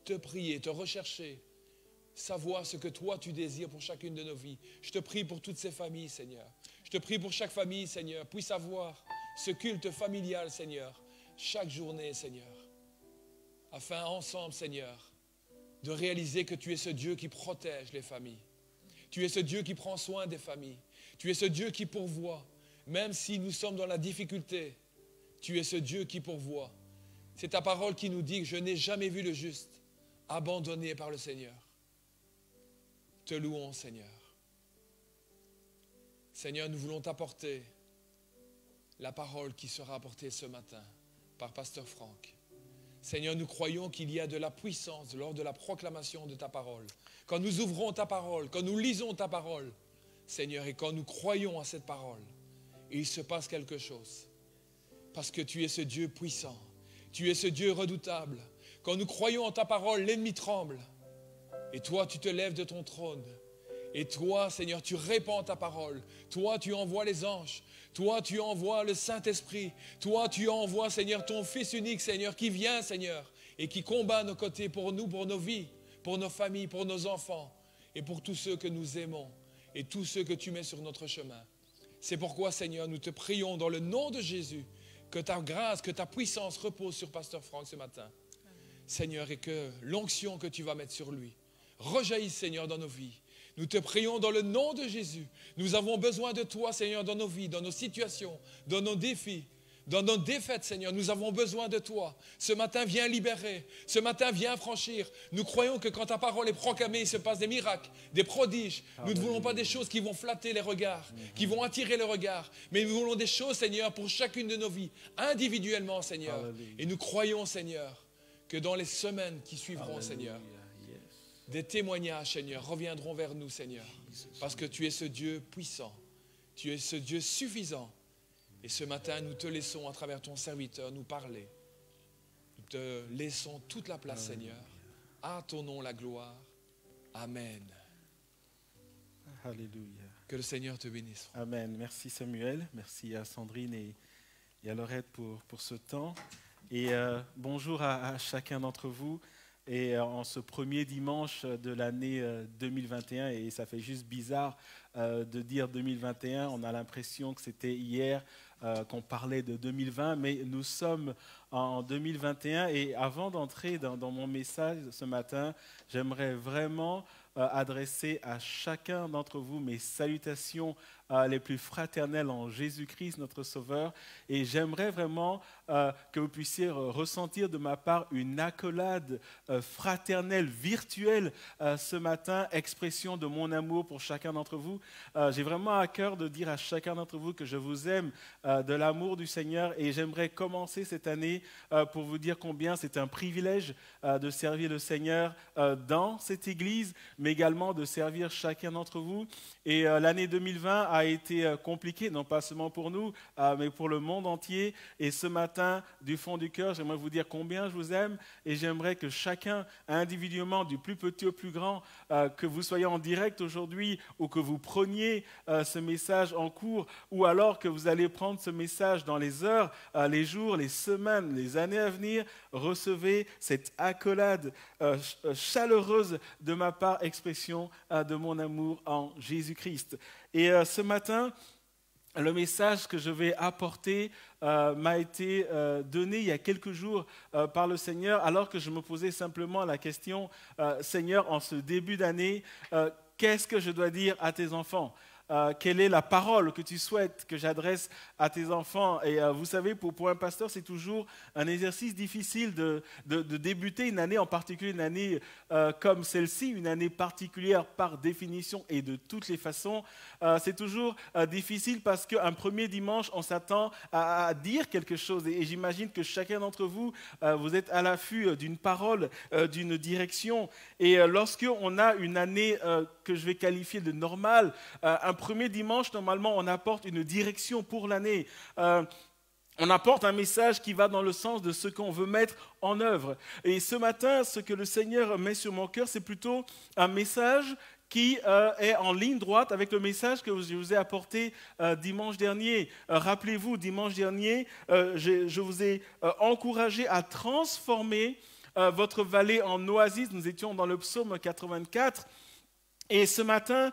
te prier, te rechercher, savoir ce que toi tu désires pour chacune de nos vies. Je te prie pour toutes ces familles, Seigneur. Je te prie pour chaque famille, Seigneur, puisse avoir ce culte familial, Seigneur, chaque journée, Seigneur, afin ensemble, Seigneur, de réaliser que tu es ce Dieu qui protège les familles. Tu es ce Dieu qui prend soin des familles. Tu es ce Dieu qui pourvoit. Même si nous sommes dans la difficulté, tu es ce Dieu qui pourvoit. C'est ta parole qui nous dit que je n'ai jamais vu le juste abandonné par le Seigneur. Te louons, Seigneur. Seigneur, nous voulons t'apporter la parole qui sera apportée ce matin par Pasteur Franck. Seigneur, nous croyons qu'il y a de la puissance lors de la proclamation de ta parole. Quand nous ouvrons ta parole, quand nous lisons ta parole, Seigneur, et quand nous croyons à cette parole, il se passe quelque chose. Parce que tu es ce Dieu puissant, tu es ce Dieu redoutable. Quand nous croyons en ta parole, l'ennemi tremble. Et toi, tu te lèves de ton trône. Et toi, Seigneur, tu répands ta parole. Toi, tu envoies les anges. Toi, tu envoies le Saint-Esprit. Toi, tu envoies, Seigneur, ton Fils unique, Seigneur, qui vient, Seigneur, et qui combat à nos côtés pour nous, pour nos vies, pour nos familles, pour nos enfants, et pour tous ceux que nous aimons, et tous ceux que tu mets sur notre chemin. C'est pourquoi, Seigneur, nous te prions dans le nom de Jésus, que ta grâce, que ta puissance repose sur Pasteur Franck ce matin. Seigneur, et que l'onction que tu vas mettre sur lui rejaillisse, Seigneur, dans nos vies. Nous te prions dans le nom de Jésus. Nous avons besoin de toi, Seigneur, dans nos vies, dans nos situations, dans nos défis, dans nos défaites, Seigneur. Nous avons besoin de toi. Ce matin, viens libérer. Ce matin, viens franchir. Nous croyons que quand ta parole est proclamée, il se passe des miracles, des prodiges. Nous ne voulons pas des choses qui vont flatter les regards, qui vont attirer le regard. Mais nous voulons des choses, Seigneur, pour chacune de nos vies, individuellement, Seigneur. Hallelujah. Et nous croyons, Seigneur, que dans les semaines qui suivront, Seigneur, des témoignages, Seigneur, reviendront vers nous, Seigneur, parce que tu es ce Dieu puissant, tu es ce Dieu suffisant. Et ce matin, nous te laissons, à travers ton serviteur, nous parler. Nous te laissons toute la place, Seigneur. À ton nom la gloire. Amen. Alléluia. Que le Seigneur te bénisse. Amen. Merci Samuel, merci à Sandrine et à Laurette pour ce temps. Et bonjour à chacun d'entre vous. Et en ce premier dimanche de l'année 2021, et ça fait juste bizarre de dire 2021, on a l'impression que c'était hier qu'on parlait de 2020, mais nous sommes en 2021. Et avant d'entrer dans mon message ce matin, j'aimerais vraiment adresser à chacun d'entre vous mes salutations les plus fraternels en Jésus-Christ, notre Sauveur. Et j'aimerais vraiment que vous puissiez ressentir de ma part une accolade fraternelle, virtuelle ce matin, expression de mon amour pour chacun d'entre vous. J'ai vraiment à cœur de dire à chacun d'entre vous que je vous aime de l'amour du Seigneur, et j'aimerais commencer cette année pour vous dire combien c'est un privilège de servir le Seigneur dans cette église, mais également de servir chacun d'entre vous. Et l'année 2020 a été compliquée, non pas seulement pour nous, mais pour le monde entier. Et ce matin, du fond du cœur, j'aimerais vous dire combien je vous aime, et j'aimerais que chacun, individuellement, du plus petit au plus grand, que vous soyez en direct aujourd'hui ou que vous preniez ce message en cours, ou alors que vous allez prendre ce message dans les heures, les jours, les semaines, les années à venir, recevez cette accolade chaleureuse de ma part, expression de mon amour en Jésus-Christ. Et ce matin, le message que je vais apporter m'a été donné il y a quelques jours par le Seigneur, alors que je me posais simplement la question, Seigneur, en ce début d'année, qu'est-ce que je dois dire à tes enfants ? Quelle est la parole que tu souhaites que j'adresse à tes enfants? Et vous savez, pour un pasteur, c'est toujours un exercice difficile de débuter une année, en particulier une année comme celle-ci, une année particulière par définition et de toutes les façons. C'est toujours difficile parce qu'un premier dimanche, on s'attend à dire quelque chose. Et j'imagine que chacun d'entre vous, vous êtes à l'affût d'une parole, d'une direction. Et lorsqu'on a une année que je vais qualifier de normale, un premier dimanche, normalement, on apporte une direction pour l'année. On apporte un message qui va dans le sens de ce qu'on veut mettre en œuvre. Et ce matin, ce que le Seigneur met sur mon cœur, c'est plutôt un message qui est en ligne droite avec le message que je vous ai apporté dimanche dernier. Rappelez-vous, dimanche dernier, je vous ai encouragé à transformer votre vallée en oasis. Nous étions dans le psaume 84. Et ce matin,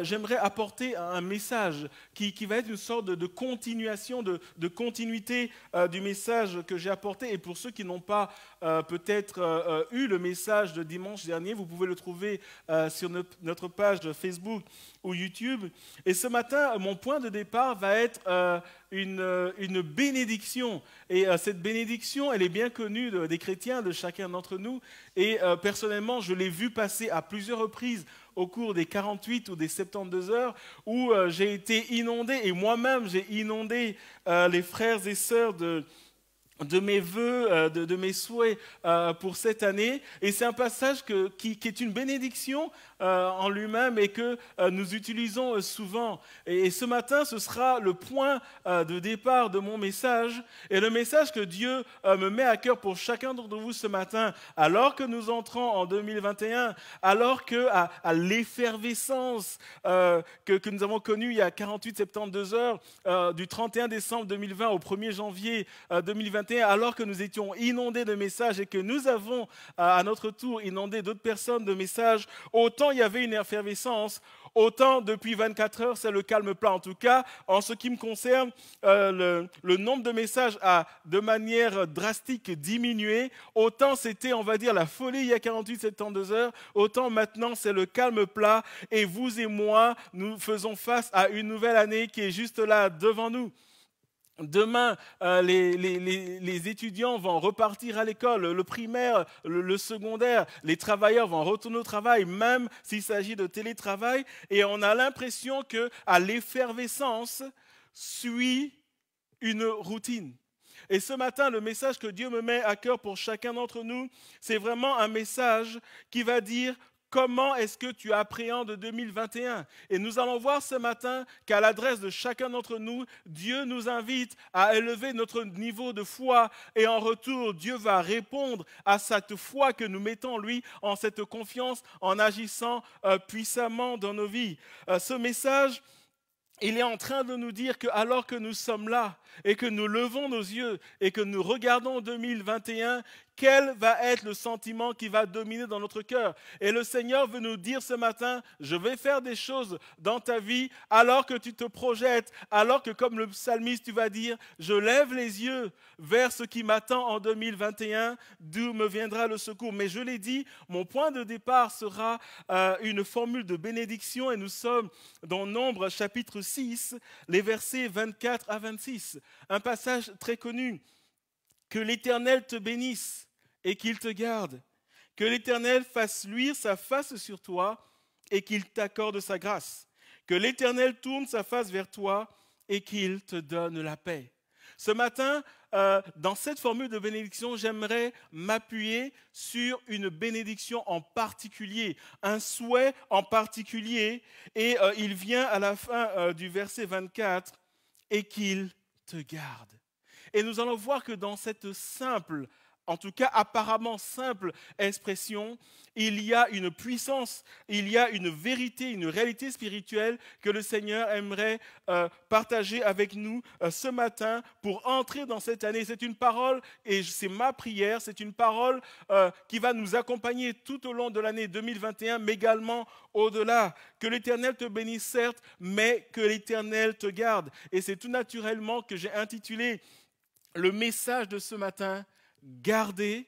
j'aimerais apporter un message qui va être une sorte de continuation, de continuité du message que j'ai apporté. Et pour ceux qui n'ont pas peut-être eu le message de dimanche dernier, vous pouvez le trouver sur notre page Facebook ou YouTube. Et ce matin, mon point de départ va être une bénédiction. Et cette bénédiction, elle est bien connue des chrétiens, de chacun d'entre nous. Et personnellement, je l'ai vue passer à plusieurs reprises au cours des 48 ou des 72 heures où j'ai été inondé, et moi-même j'ai inondé les frères et sœurs de mes vœux, de mes souhaits pour cette année. Et c'est un passage qui est une bénédiction en lui-même et que nous utilisons souvent. Et ce matin, ce sera le point de départ de mon message. Et le message que Dieu me met à cœur pour chacun d'entre vous ce matin, alors que nous entrons en 2021, alors qu'à l'effervescence que nous avons connue il y a 48-72 heures, du 31 décembre 2020 au 1er janvier 2021, alors que nous étions inondés de messages et que nous avons à notre tour inondé d'autres personnes de messages, autant il y avait une effervescence, autant depuis 24 heures c'est le calme plat. En tout cas, en ce qui me concerne, le nombre de messages a de manière drastique diminué. Autant c'était, on va dire, la folie il y a 48-72 heures, autant maintenant c'est le calme plat. Et vous et moi, nous faisons face à une nouvelle année qui est juste là devant nous. Demain, les étudiants vont repartir à l'école, le primaire, le secondaire, les travailleurs vont retourner au travail, même s'il s'agit de télétravail, et on a l'impression qu'à l'effervescence suit une routine. Et ce matin, le message que Dieu me met à cœur pour chacun d'entre nous, c'est vraiment un message qui va dire: comment est-ce que tu appréhendes 2021? Et nous allons voir ce matin qu'à l'adresse de chacun d'entre nous, Dieu nous invite à élever notre niveau de foi. Et en retour, Dieu va répondre à cette foi que nous mettons en lui, en cette confiance, en agissant puissamment dans nos vies. Ce message, il est en train de nous dire que alors que nous sommes là, et que nous levons nos yeux et que nous regardons 2021, quel va être le sentiment qui va dominer dans notre cœur? Et le Seigneur veut nous dire ce matin, je vais faire des choses dans ta vie alors que tu te projettes, alors que comme le psalmiste tu vas dire, je lève les yeux vers ce qui m'attend en 2021, d'où me viendra le secours. Mais je l'ai dit, mon point de départ sera une formule de bénédiction et nous sommes dans Nombre chapitre 6, les versets 24 à 26. Un passage très connu. Que l'Éternel te bénisse et qu'il te garde. Que l'Éternel fasse luire sa face sur toi et qu'il t'accorde sa grâce. Que l'Éternel tourne sa face vers toi et qu'il te donne la paix. Ce matin, dans cette formule de bénédiction, j'aimerais m'appuyer sur une bénédiction en particulier, un souhait en particulier, et il vient à la fin du verset 24, et qu'il te garde. Et nous allons voir que dans cette simple, en tout cas apparemment simple expression, il y a une puissance, il y a une vérité, une réalité spirituelle que le Seigneur aimerait partager avec nous ce matin pour entrer dans cette année. C'est une parole, et c'est ma prière, c'est une parole qui va nous accompagner tout au long de l'année 2021, mais également au-delà. Que l'Éternel te bénisse certes, mais que l'Éternel te garde. Et c'est tout naturellement que j'ai intitulé le message de ce matin, gardez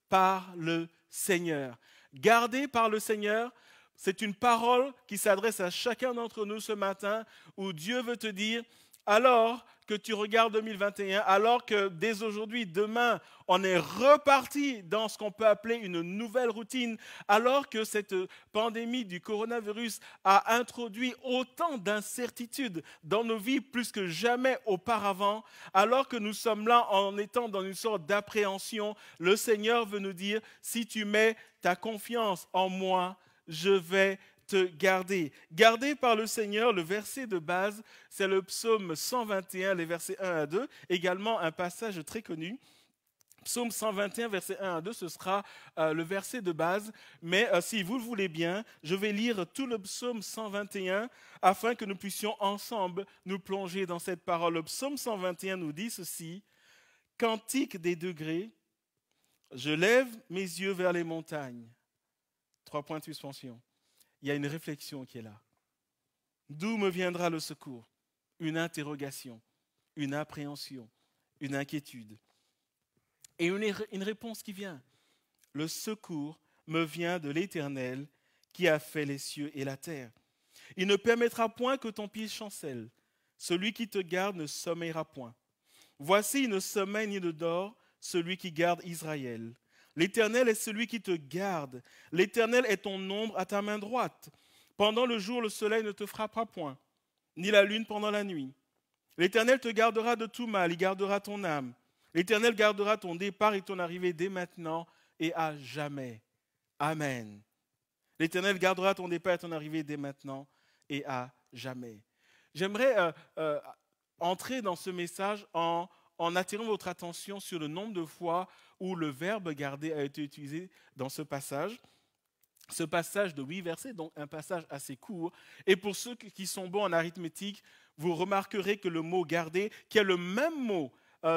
par le Seigneur. Gardez par le Seigneur, c'est une parole qui s'adresse à chacun d'entre nous ce matin, où Dieu veut te dire, alors que tu regardes 2021, alors que dès aujourd'hui, demain, on est reparti dans ce qu'on peut appeler une nouvelle routine, alors que cette pandémie du coronavirus a introduit autant d'incertitudes dans nos vies plus que jamais auparavant, alors que nous sommes là en étant dans une sorte d'appréhension, le Seigneur veut nous dire, si tu mets ta confiance en moi, je vais te garder. Garder par le Seigneur, le verset de base, c'est le psaume 121, les versets 1 à 2, également un passage très connu. Psaume 121, versets 1 à 2, ce sera le verset de base, mais si vous le voulez bien, je vais lire tout le psaume 121 afin que nous puissions ensemble nous plonger dans cette parole. Le psaume 121 nous dit ceci, « Cantique des degrés, je lève mes yeux vers les montagnes. » 3 points de suspension. Il y a une réflexion qui est là. D'où me viendra le secours? Une interrogation, une appréhension, une inquiétude. Et une réponse qui vient. Le secours me vient de l'Éternel qui a fait les cieux et la terre. Il ne permettra point que ton pied chancelle. Celui qui te garde ne sommeillera point. Voici, il ne sommeille ni ne dort, celui qui garde Israël. L'Éternel est celui qui te garde. L'Éternel est ton ombre à ta main droite. Pendant le jour, le soleil ne te frappera point, ni la lune pendant la nuit. L'Éternel te gardera de tout mal, il gardera ton âme. L'Éternel gardera ton départ et ton arrivée dès maintenant et à jamais. Amen. L'Éternel gardera ton départ et ton arrivée dès maintenant et à jamais. J'aimerais entrer dans ce message en attirant votre attention sur le nombre de fois où le verbe garder a été utilisé dans ce passage. Ce passage de 8 versets, donc un passage assez court. Et pour ceux qui sont bons en arithmétique, vous remarquerez que le mot garder, qui est le même mot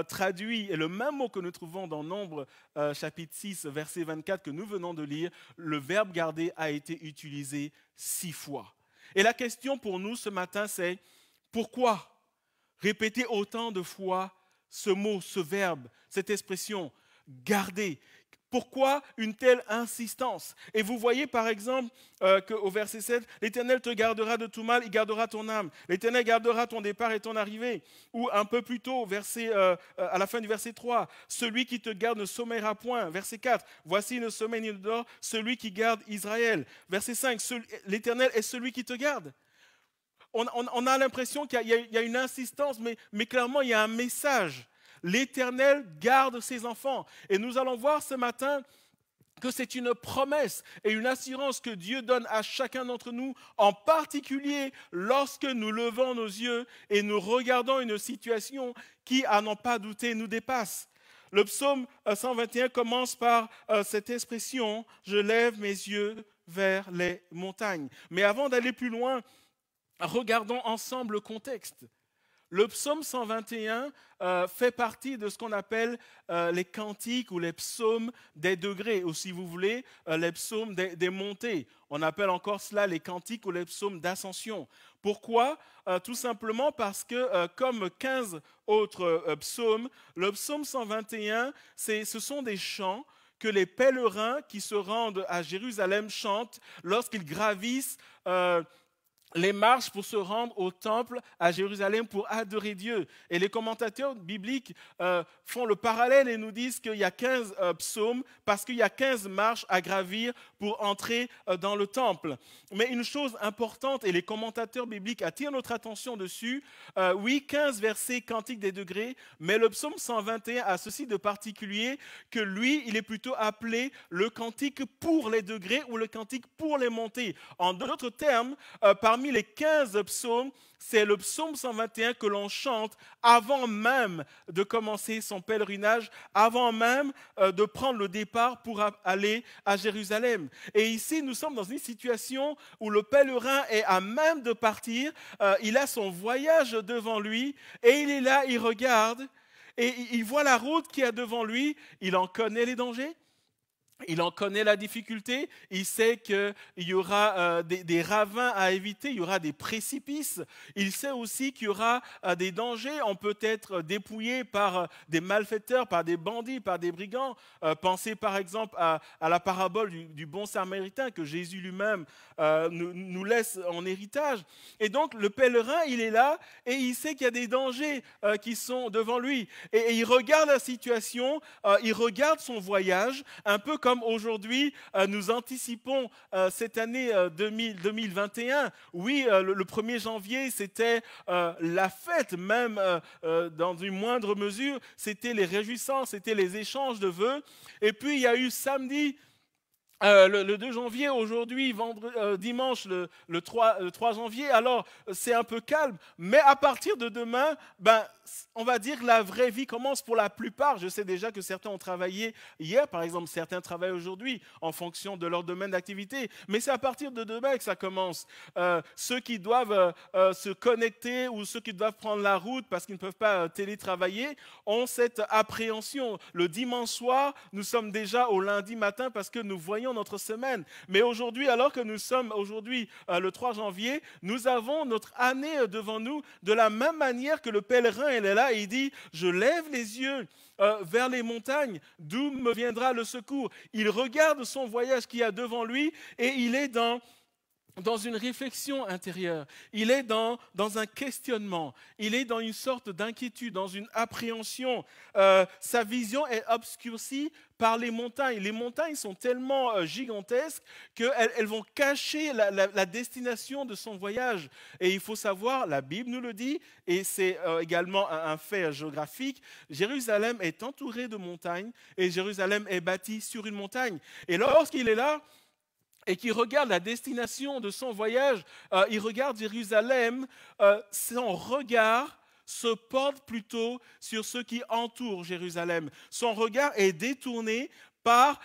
traduit, et le même mot que nous trouvons dans Nombre chapitre 6, verset 24 que nous venons de lire, le verbe garder a été utilisé 6 fois. Et la question pour nous ce matin, c'est pourquoi répéter autant de fois ce mot, ce verbe, cette expression, garder? Pourquoi une telle insistance? Et vous voyez par exemple qu'au verset 7, l'Éternel te gardera de tout mal, il gardera ton âme. L'Éternel gardera ton départ et ton arrivée. Ou un peu plus tôt, à la fin du verset 3, celui qui te garde ne sommeillera point. Verset 4, voici ne sommeille ni ne dort, celui qui garde Israël. Verset 5, l'Éternel est celui qui te garde. On a l'impression qu'il y a une insistance, mais clairement il y a un message. L'Éternel garde ses enfants. Et nous allons voir ce matin que c'est une promesse et une assurance que Dieu donne à chacun d'entre nous, en particulier lorsque nous levons nos yeux et nous regardons une situation qui, à n'en pas douter, nous dépasse. Le psaume 121 commence par cette expression « Je lève mes yeux vers les montagnes ». Mais avant d'aller plus loin, regardons ensemble le contexte. Le psaume 121 fait partie de ce qu'on appelle les cantiques ou les psaumes des degrés, ou si vous voulez, les psaumes des montées. On appelle encore cela les cantiques ou les psaumes d'ascension. Pourquoi ? Tout simplement parce que, comme 15 autres psaumes, le psaume 121, ce sont des chants que les pèlerins qui se rendent à Jérusalem chantent lorsqu'ils gravissent les marches pour se rendre au temple à Jérusalem pour adorer Dieu. Et les commentateurs bibliques font le parallèle et nous disent qu'il y a 15 psaumes parce qu'il y a 15 marches à gravir pour entrer dans le temple. Mais une chose importante, et les commentateurs bibliques attirent notre attention dessus, oui, 15 versets cantiques des degrés, mais le psaume 121 a ceci de particulier que lui, il est plutôt appelé le cantique pour les degrés ou le cantique pour les montées. En d'autres termes, parmi les 15 psaumes, c'est le psaume 121 que l'on chante avant même de commencer son pèlerinage, avant même de prendre le départ pour aller à Jérusalem. Et ici, nous sommes dans une situation où le pèlerin est à même de partir, il a son voyage devant lui et il est là, il regarde et il voit la route qu'il y a devant lui, il en connaît les dangers. Il en connaît la difficulté, il sait qu'il y aura des ravins à éviter, il y aura des précipices. Il sait aussi qu'il y aura des dangers. On peut être dépouillé par des malfaiteurs, par des bandits, par des brigands. Pensez par exemple à la parabole du bon samaritain que Jésus lui-même nous laisse en héritage. Et donc le pèlerin, il est là et il sait qu'il y a des dangers qui sont devant lui. Et il regarde la situation, il regarde son voyage, un peu comme aujourd'hui, nous anticipons cette année 2021. Oui, le 1er janvier, c'était la fête, même dans une moindre mesure. C'était les réjouissances, c'était les échanges de vœux. Et puis, il y a eu samedi, le 2 janvier, aujourd'hui, dimanche, le 3 janvier. Alors, c'est un peu calme. Mais à partir de demain, on va dire que la vraie vie commence pour la plupart. Je sais déjà que certains ont travaillé hier, par exemple, certains travaillent aujourd'hui en fonction de leur domaine d'activité. Mais c'est à partir de demain que ça commence. Ceux qui doivent se connecter ou ceux qui doivent prendre la route parce qu'ils ne peuvent pas télétravailler ont cette appréhension. Le dimanche soir, nous sommes déjà au lundi matin parce que nous voyons notre semaine. Mais aujourd'hui, alors que nous sommes aujourd'hui le 3 janvier, nous avons notre année devant nous de la même manière que le pèlerin, il est là et il dit « Je lève les yeux vers les montagnes, d'où me viendra le secours ?» Il regarde son voyage qu'il y a devant lui et il est dans une réflexion intérieure, il est dans un questionnement, il est dans une sorte d'inquiétude, dans une appréhension. Sa vision est obscurcie par les montagnes. Les montagnes sont tellement gigantesques qu'elles vont cacher la destination de son voyage. Et il faut savoir, la Bible nous le dit, et c'est également un fait géographique, Jérusalem est entourée de montagnes et Jérusalem est bâtie sur une montagne. Et lorsqu'il est là, et qui regarde la destination de son voyage, il regarde Jérusalem, son regard se porte plutôt sur ce qui entoure Jérusalem. Son regard est détourné par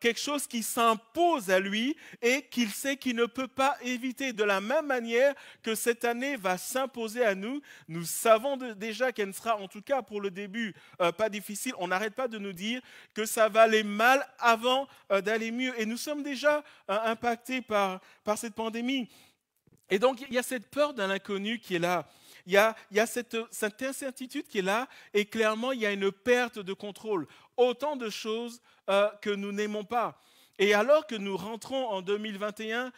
quelque chose qui s'impose à lui et qu'il sait qu'il ne peut pas éviter. De la même manière que cette année va s'imposer à nous, nous savons déjà qu'elle sera, en tout cas pour le début, pas difficile. On n'arrête pas de nous dire que ça va aller mal avant d'aller mieux. Et nous sommes déjà impactés par cette pandémie. Et donc, il y a cette peur de l'inconnu qui est là. Il y a cette incertitude qui est là et clairement, il y a une perte de contrôle. Autant de choses que nous n'aimons pas. Et alors que nous rentrons en 2021,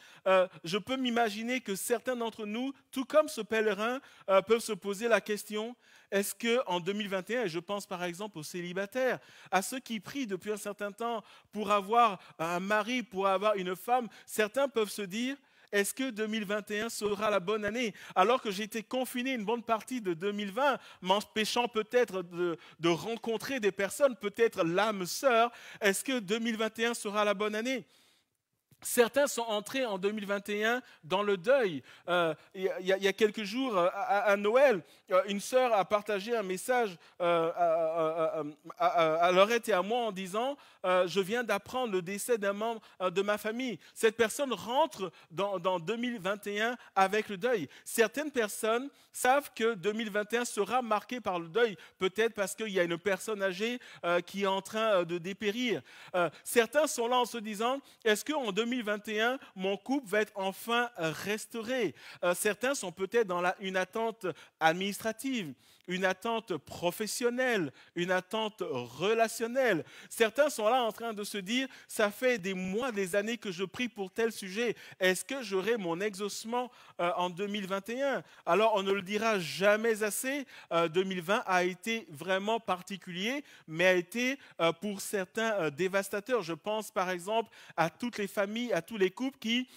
je peux m'imaginer que certains d'entre nous, tout comme ce pèlerin, peuvent se poser la question, est-ce qu'en 2021, et je pense par exemple aux célibataires, à ceux qui prient depuis un certain temps pour avoir un mari, pour avoir une femme, certains peuvent se dire, est-ce que 2021 sera la bonne année? Alors que j'ai été confiné une bonne partie de 2020, m'empêchant peut-être de rencontrer des personnes, peut-être l'âme sœur, est-ce que 2021 sera la bonne année? Certains sont entrés en 2021 dans le deuil. Il y a quelques jours, à Noël, une sœur a partagé un message à Laurette et à moi en disant « Je viens d'apprendre le décès d'un membre de ma famille ». Cette personne rentre dans 2021 avec le deuil. Certaines personnes savent que 2021 sera marqué par le deuil, peut-être parce qu'il y a une personne âgée qui est en train de dépérir. Certains sont là en se disant « Est-ce qu'en 2021, mon couple va être enfin restauré ?» Certains sont peut-être dans une attente administrative, une attente professionnelle, une attente relationnelle. Certains sont là en train de se dire, ça fait des mois, des années que je prie pour tel sujet. Est-ce que j'aurai mon exaucement en 2021? Alors, on ne le dira jamais assez. 2020 a été vraiment particulier, mais a été pour certains dévastateur. Je pense par exemple à toutes les familles, à tous les couples qui,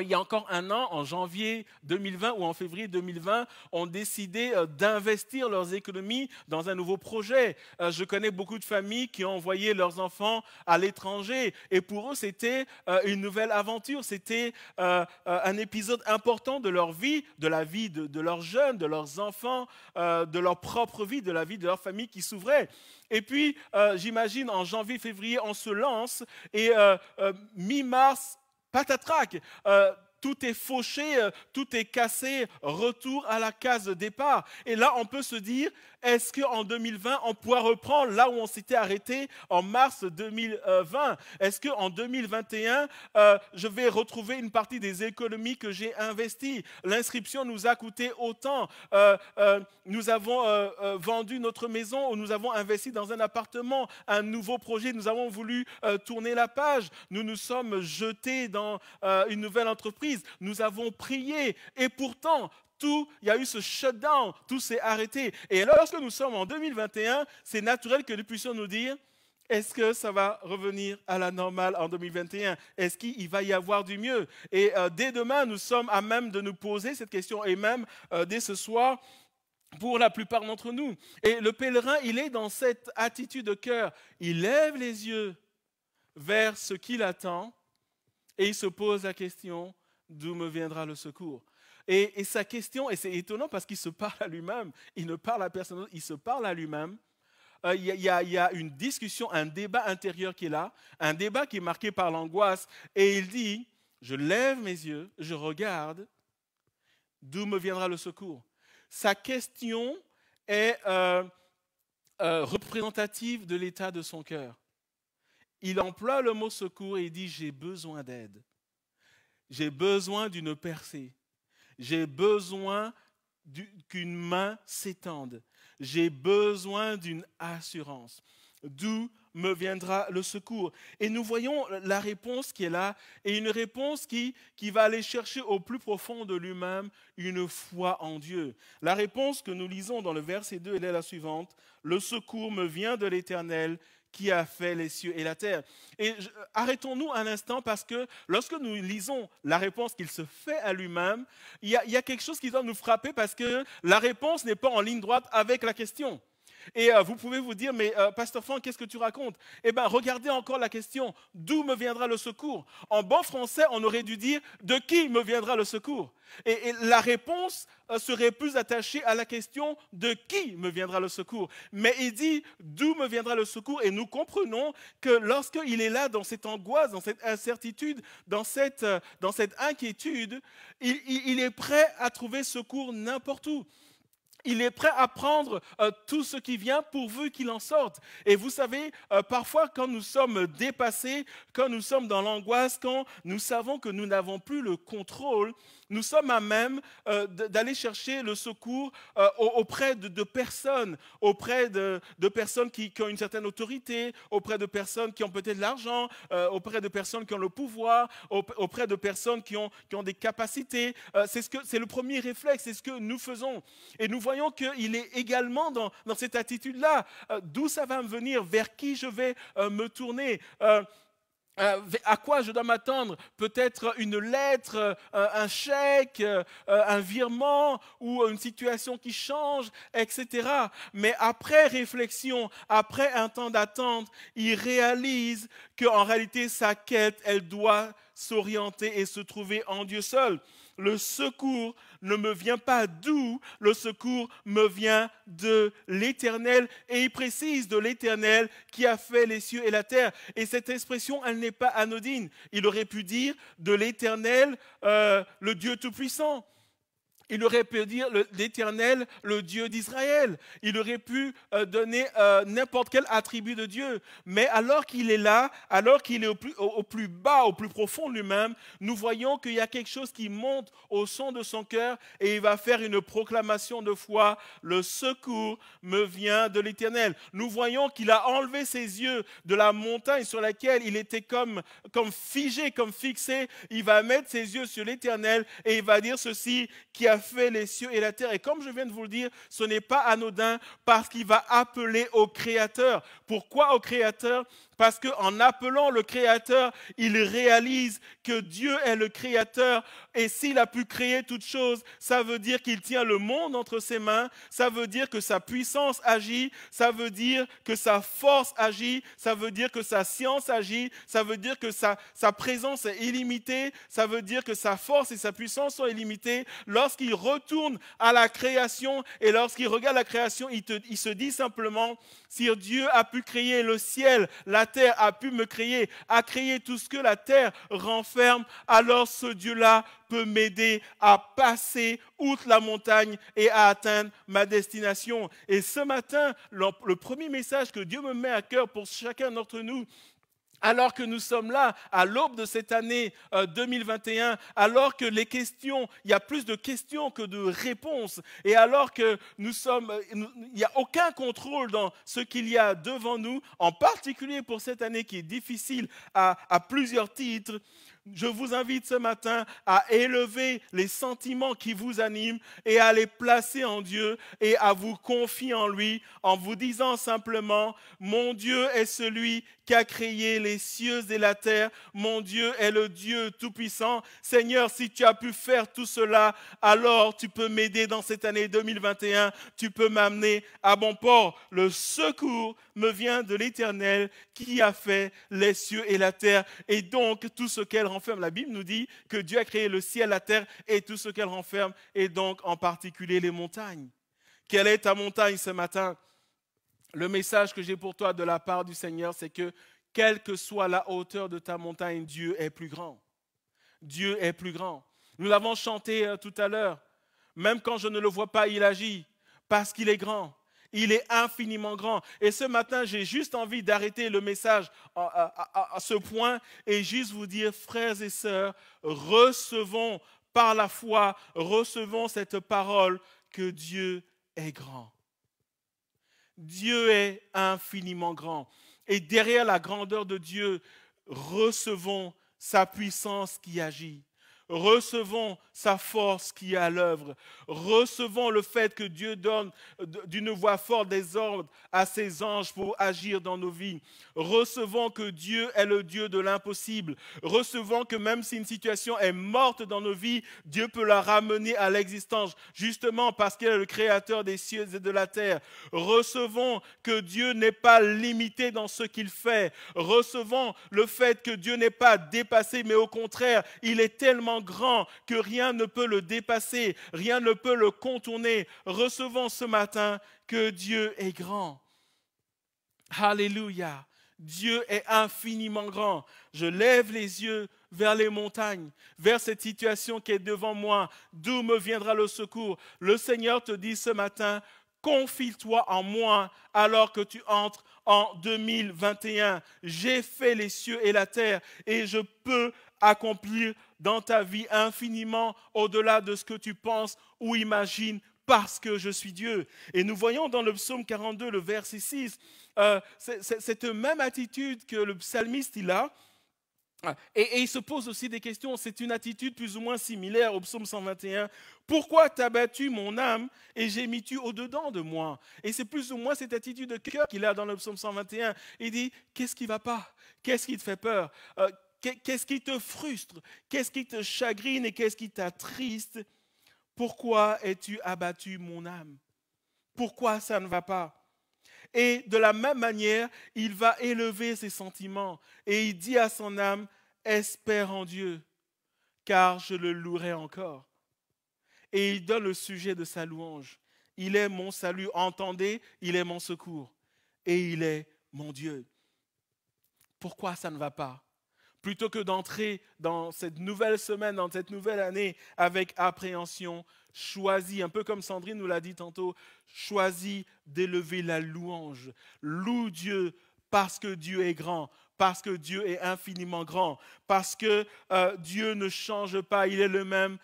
il y a encore un an, en janvier 2020 ou en février 2020, ont décidé d'investir leurs économies dans un nouveau projet. Je connais beaucoup de familles qui ont envoyé leurs enfants à l'étranger et pour eux, c'était une nouvelle aventure. C'était un épisode important de leur vie, de la vie de leurs jeunes, de leurs enfants, de leur propre vie, de la vie de leur famille qui s'ouvrait. Et puis, j'imagine, en janvier, février, on se lance et mi-mars, patatrac, tout est fauché, tout est cassé, retour à la case de départ. Et là, on peut se dire, est-ce qu'en 2020, on pourra reprendre là où on s'était arrêté en mars 2020? Est-ce qu'en 2021, je vais retrouver une partie des économies que j'ai investies? L'inscription nous a coûté autant. Nous avons vendu notre maison ou nous avons investi dans un appartement, un nouveau projet. Nous avons voulu tourner la page. Nous nous sommes jetés dans une nouvelle entreprise. Nous avons prié et pourtant, il y a eu ce shutdown, tout s'est arrêté. Et lorsque nous sommes en 2021, c'est naturel que nous puissions nous dire, est-ce que ça va revenir à la normale en 2021? Est-ce qu'il va y avoir du mieux? Et dès demain, nous sommes à même de nous poser cette question et même dès ce soir, pour la plupart d'entre nous. Et le pèlerin, il est dans cette attitude de cœur. Il lève les yeux vers ce qu'il attend et il se pose la question, d'où me viendra le secours? Et sa question, et c'est étonnant parce qu'il se parle à lui-même, il ne parle à personne d'autre, il se parle à lui-même. Il y a une discussion, un débat intérieur qui est là, un débat qui est marqué par l'angoisse, et il dit, je lève mes yeux, je regarde, d'où me viendra le secours? Sa question est représentative de l'état de son cœur. Il emploie le mot secours et il dit, j'ai besoin d'aide. J'ai besoin d'une percée. J'ai besoin qu'une main s'étende. J'ai besoin d'une assurance. D'où me viendra le secours? Et nous voyons la réponse qui est là, et une réponse qui va aller chercher au plus profond de lui-même une foi en Dieu. La réponse que nous lisons dans le verset 2, elle est la suivante. Le secours me vient de l'Éternel, qui a fait les cieux et la terre. Et arrêtons-nous un instant parce que lorsque nous lisons la réponse qu'il se fait à lui-même, il y a quelque chose qui doit nous frapper parce que la réponse n'est pas en ligne droite avec la question. Et vous pouvez vous dire, mais Pasteur Franck, qu'est-ce que tu racontes? Eh bien, regardez encore la question, d'où me viendra le secours? En bon français, on aurait dû dire, de qui me viendra le secours? Et la réponse serait plus attachée à la question, de qui me viendra le secours? Mais il dit, d'où me viendra le secours? Et nous comprenons que lorsqu'il est là, dans cette angoisse, dans cette incertitude, dans cette inquiétude, il est prêt à trouver secours n'importe où. Il est prêt à prendre tout ce qui vient pourvu qu'il en sorte. Et vous savez, parfois quand nous sommes dépassés, quand nous sommes dans l'angoisse, quand nous savons que nous n'avons plus le contrôle, nous sommes à même d'aller chercher le secours auprès de personnes, auprès de personnes qui ont une certaine autorité, auprès de personnes qui ont peut-être de l'argent, auprès de personnes qui ont le pouvoir, auprès de personnes qui ont des capacités. C'est le premier réflexe, c'est ce que nous faisons. Et nous voyons qu'il est également dans cette attitude-là. D'où ça va me venir? Vers qui je vais me tourner? À quoi je dois m'attendre? Peut-être une lettre, un chèque, un virement ou une situation qui change, etc. Mais après réflexion, après un temps d'attente, il réalise qu'en réalité, sa quête, elle doit s'orienter et se trouver en Dieu seul. Le secours ne me vient pas d'où, le secours me vient de l'Éternel. Et il précise de l'Éternel qui a fait les cieux et la terre. Et cette expression, elle n'est pas anodine. Il aurait pu dire de l'Éternel, le Dieu Tout-Puissant. Il aurait pu dire l'Éternel, le Dieu d'Israël. Il aurait pu donner n'importe quel attribut de Dieu. Mais alors qu'il est là, alors qu'il est au plus bas, au plus profond de lui-même, nous voyons qu'il y a quelque chose qui monte au son de son cœur et il va faire une proclamation de foi. Le secours me vient de l'Éternel. Nous voyons qu'il a enlevé ses yeux de la montagne sur laquelle il était comme figé, comme fixé. Il va mettre ses yeux sur l'Éternel et il va dire ceci, qui a fait les cieux et la terre. Et comme je viens de vous le dire, ce n'est pas anodin parce qu'il va appeler au Créateur. Pourquoi au Créateur ? Parce qu'en appelant le Créateur, il réalise que Dieu est le Créateur et s'il a pu créer toute chose, ça veut dire qu'il tient le monde entre ses mains, ça veut dire que sa puissance agit, ça veut dire que sa force agit, ça veut dire que sa science agit, ça veut dire que sa présence est illimitée, ça veut dire que sa force et sa puissance sont illimitées. Lorsqu'il retourne à la création et lorsqu'il regarde la création, il se dit simplement, si Dieu a pu créer le ciel, la terre a pu me créer, a créé tout ce que la terre renferme, alors ce Dieu-là peut m'aider à passer outre la montagne et à atteindre ma destination. Et ce matin, le premier message que Dieu me met à cœur pour chacun d'entre nous, alors que nous sommes là, à l'aube de cette année 2021, alors que il y a plus de questions que de réponses, et alors que il n'y a aucun contrôle dans ce qu'il y a devant nous, en particulier pour cette année qui est difficile à plusieurs titres, je vous invite ce matin à élever les sentiments qui vous animent et à les placer en Dieu et à vous confier en lui en vous disant simplement, mon Dieu est celui qui a créé les cieux et la terre. Mon Dieu est le Dieu Tout-Puissant. Seigneur, si tu as pu faire tout cela, alors tu peux m'aider dans cette année 2021. Tu peux m'amener à bon port. Le secours me vient de l'Éternel qui a fait les cieux et la terre. Et donc, tout ce qu'elle renferme. La Bible nous dit que Dieu a créé le ciel, la terre et tout ce qu'elle renferme. Et donc, en particulier, les montagnes. Quelle est ta montagne ce matin ? Le message que j'ai pour toi de la part du Seigneur, c'est que quelle que soit la hauteur de ta montagne, Dieu est plus grand. Dieu est plus grand. Nous l'avons chanté tout à l'heure. Même quand je ne le vois pas, il agit parce qu'il est grand. Il est infiniment grand. Et ce matin, j'ai juste envie d'arrêter le message à ce point et juste vous dire, frères et sœurs, recevons par la foi, recevons cette parole que Dieu est grand. Dieu est infiniment grand. Et derrière la grandeur de Dieu, recevons sa puissance qui agit. Recevons sa force qui est à l'œuvre. Recevons le fait que Dieu donne d'une voix forte des ordres à ses anges pour agir dans nos vies. Recevons que Dieu est le Dieu de l'impossible. Recevons que même si une situation est morte dans nos vies, Dieu peut la ramener à l'existence, justement parce qu'il est le créateur des cieux et de la terre. Recevons que Dieu n'est pas limité dans ce qu'il fait. Recevons le fait que Dieu n'est pas dépassé, mais au contraire, il est tellement grand que rien ne peut le dépasser, rien ne peut le contourner. Recevons ce matin que Dieu est grand. Alléluia. Dieu est infiniment grand. Je lève les yeux vers les montagnes, vers cette situation qui est devant moi. D'où me viendra le secours? Le Seigneur te dit ce matin, confie-toi en moi alors que tu entres en 2021. J'ai fait les cieux et la terre et je peux accomplir dans ta vie infiniment au-delà de ce que tu penses ou imagines parce que je suis Dieu. Et nous voyons dans le psaume 42, le verset 6, cette même attitude que le psalmiste il a. Et il se pose aussi des questions. C'est une attitude plus ou moins similaire au psaume 121. Pourquoi t'as battu mon âme et gémis-tu au-dedans de moi? Et c'est plus ou moins cette attitude de cœur qu'il a dans le psaume 121. Il dit, qu'est-ce qui ne va pas? Qu'est-ce qui te fait peur? Qu'est-ce qui te frustre? Qu'est-ce qui te chagrine et qu'est-ce qui t'attriste? Pourquoi es-tu abattu mon âme? Pourquoi ça ne va pas? Et de la même manière, il va élever ses sentiments et il dit à son âme, espère en Dieu, car je le louerai encore. Et il donne le sujet de sa louange. Il est mon salut, entendez, il est mon secours. Et il est mon Dieu. Pourquoi ça ne va pas? Plutôt que d'entrer dans cette nouvelle semaine, dans cette nouvelle année avec appréhension, choisis, un peu comme Sandrine nous l'a dit tantôt, choisis d'élever la louange. Loue Dieu parce que Dieu est grand, parce que Dieu est infiniment grand, parce que Dieu ne change pas, il est le même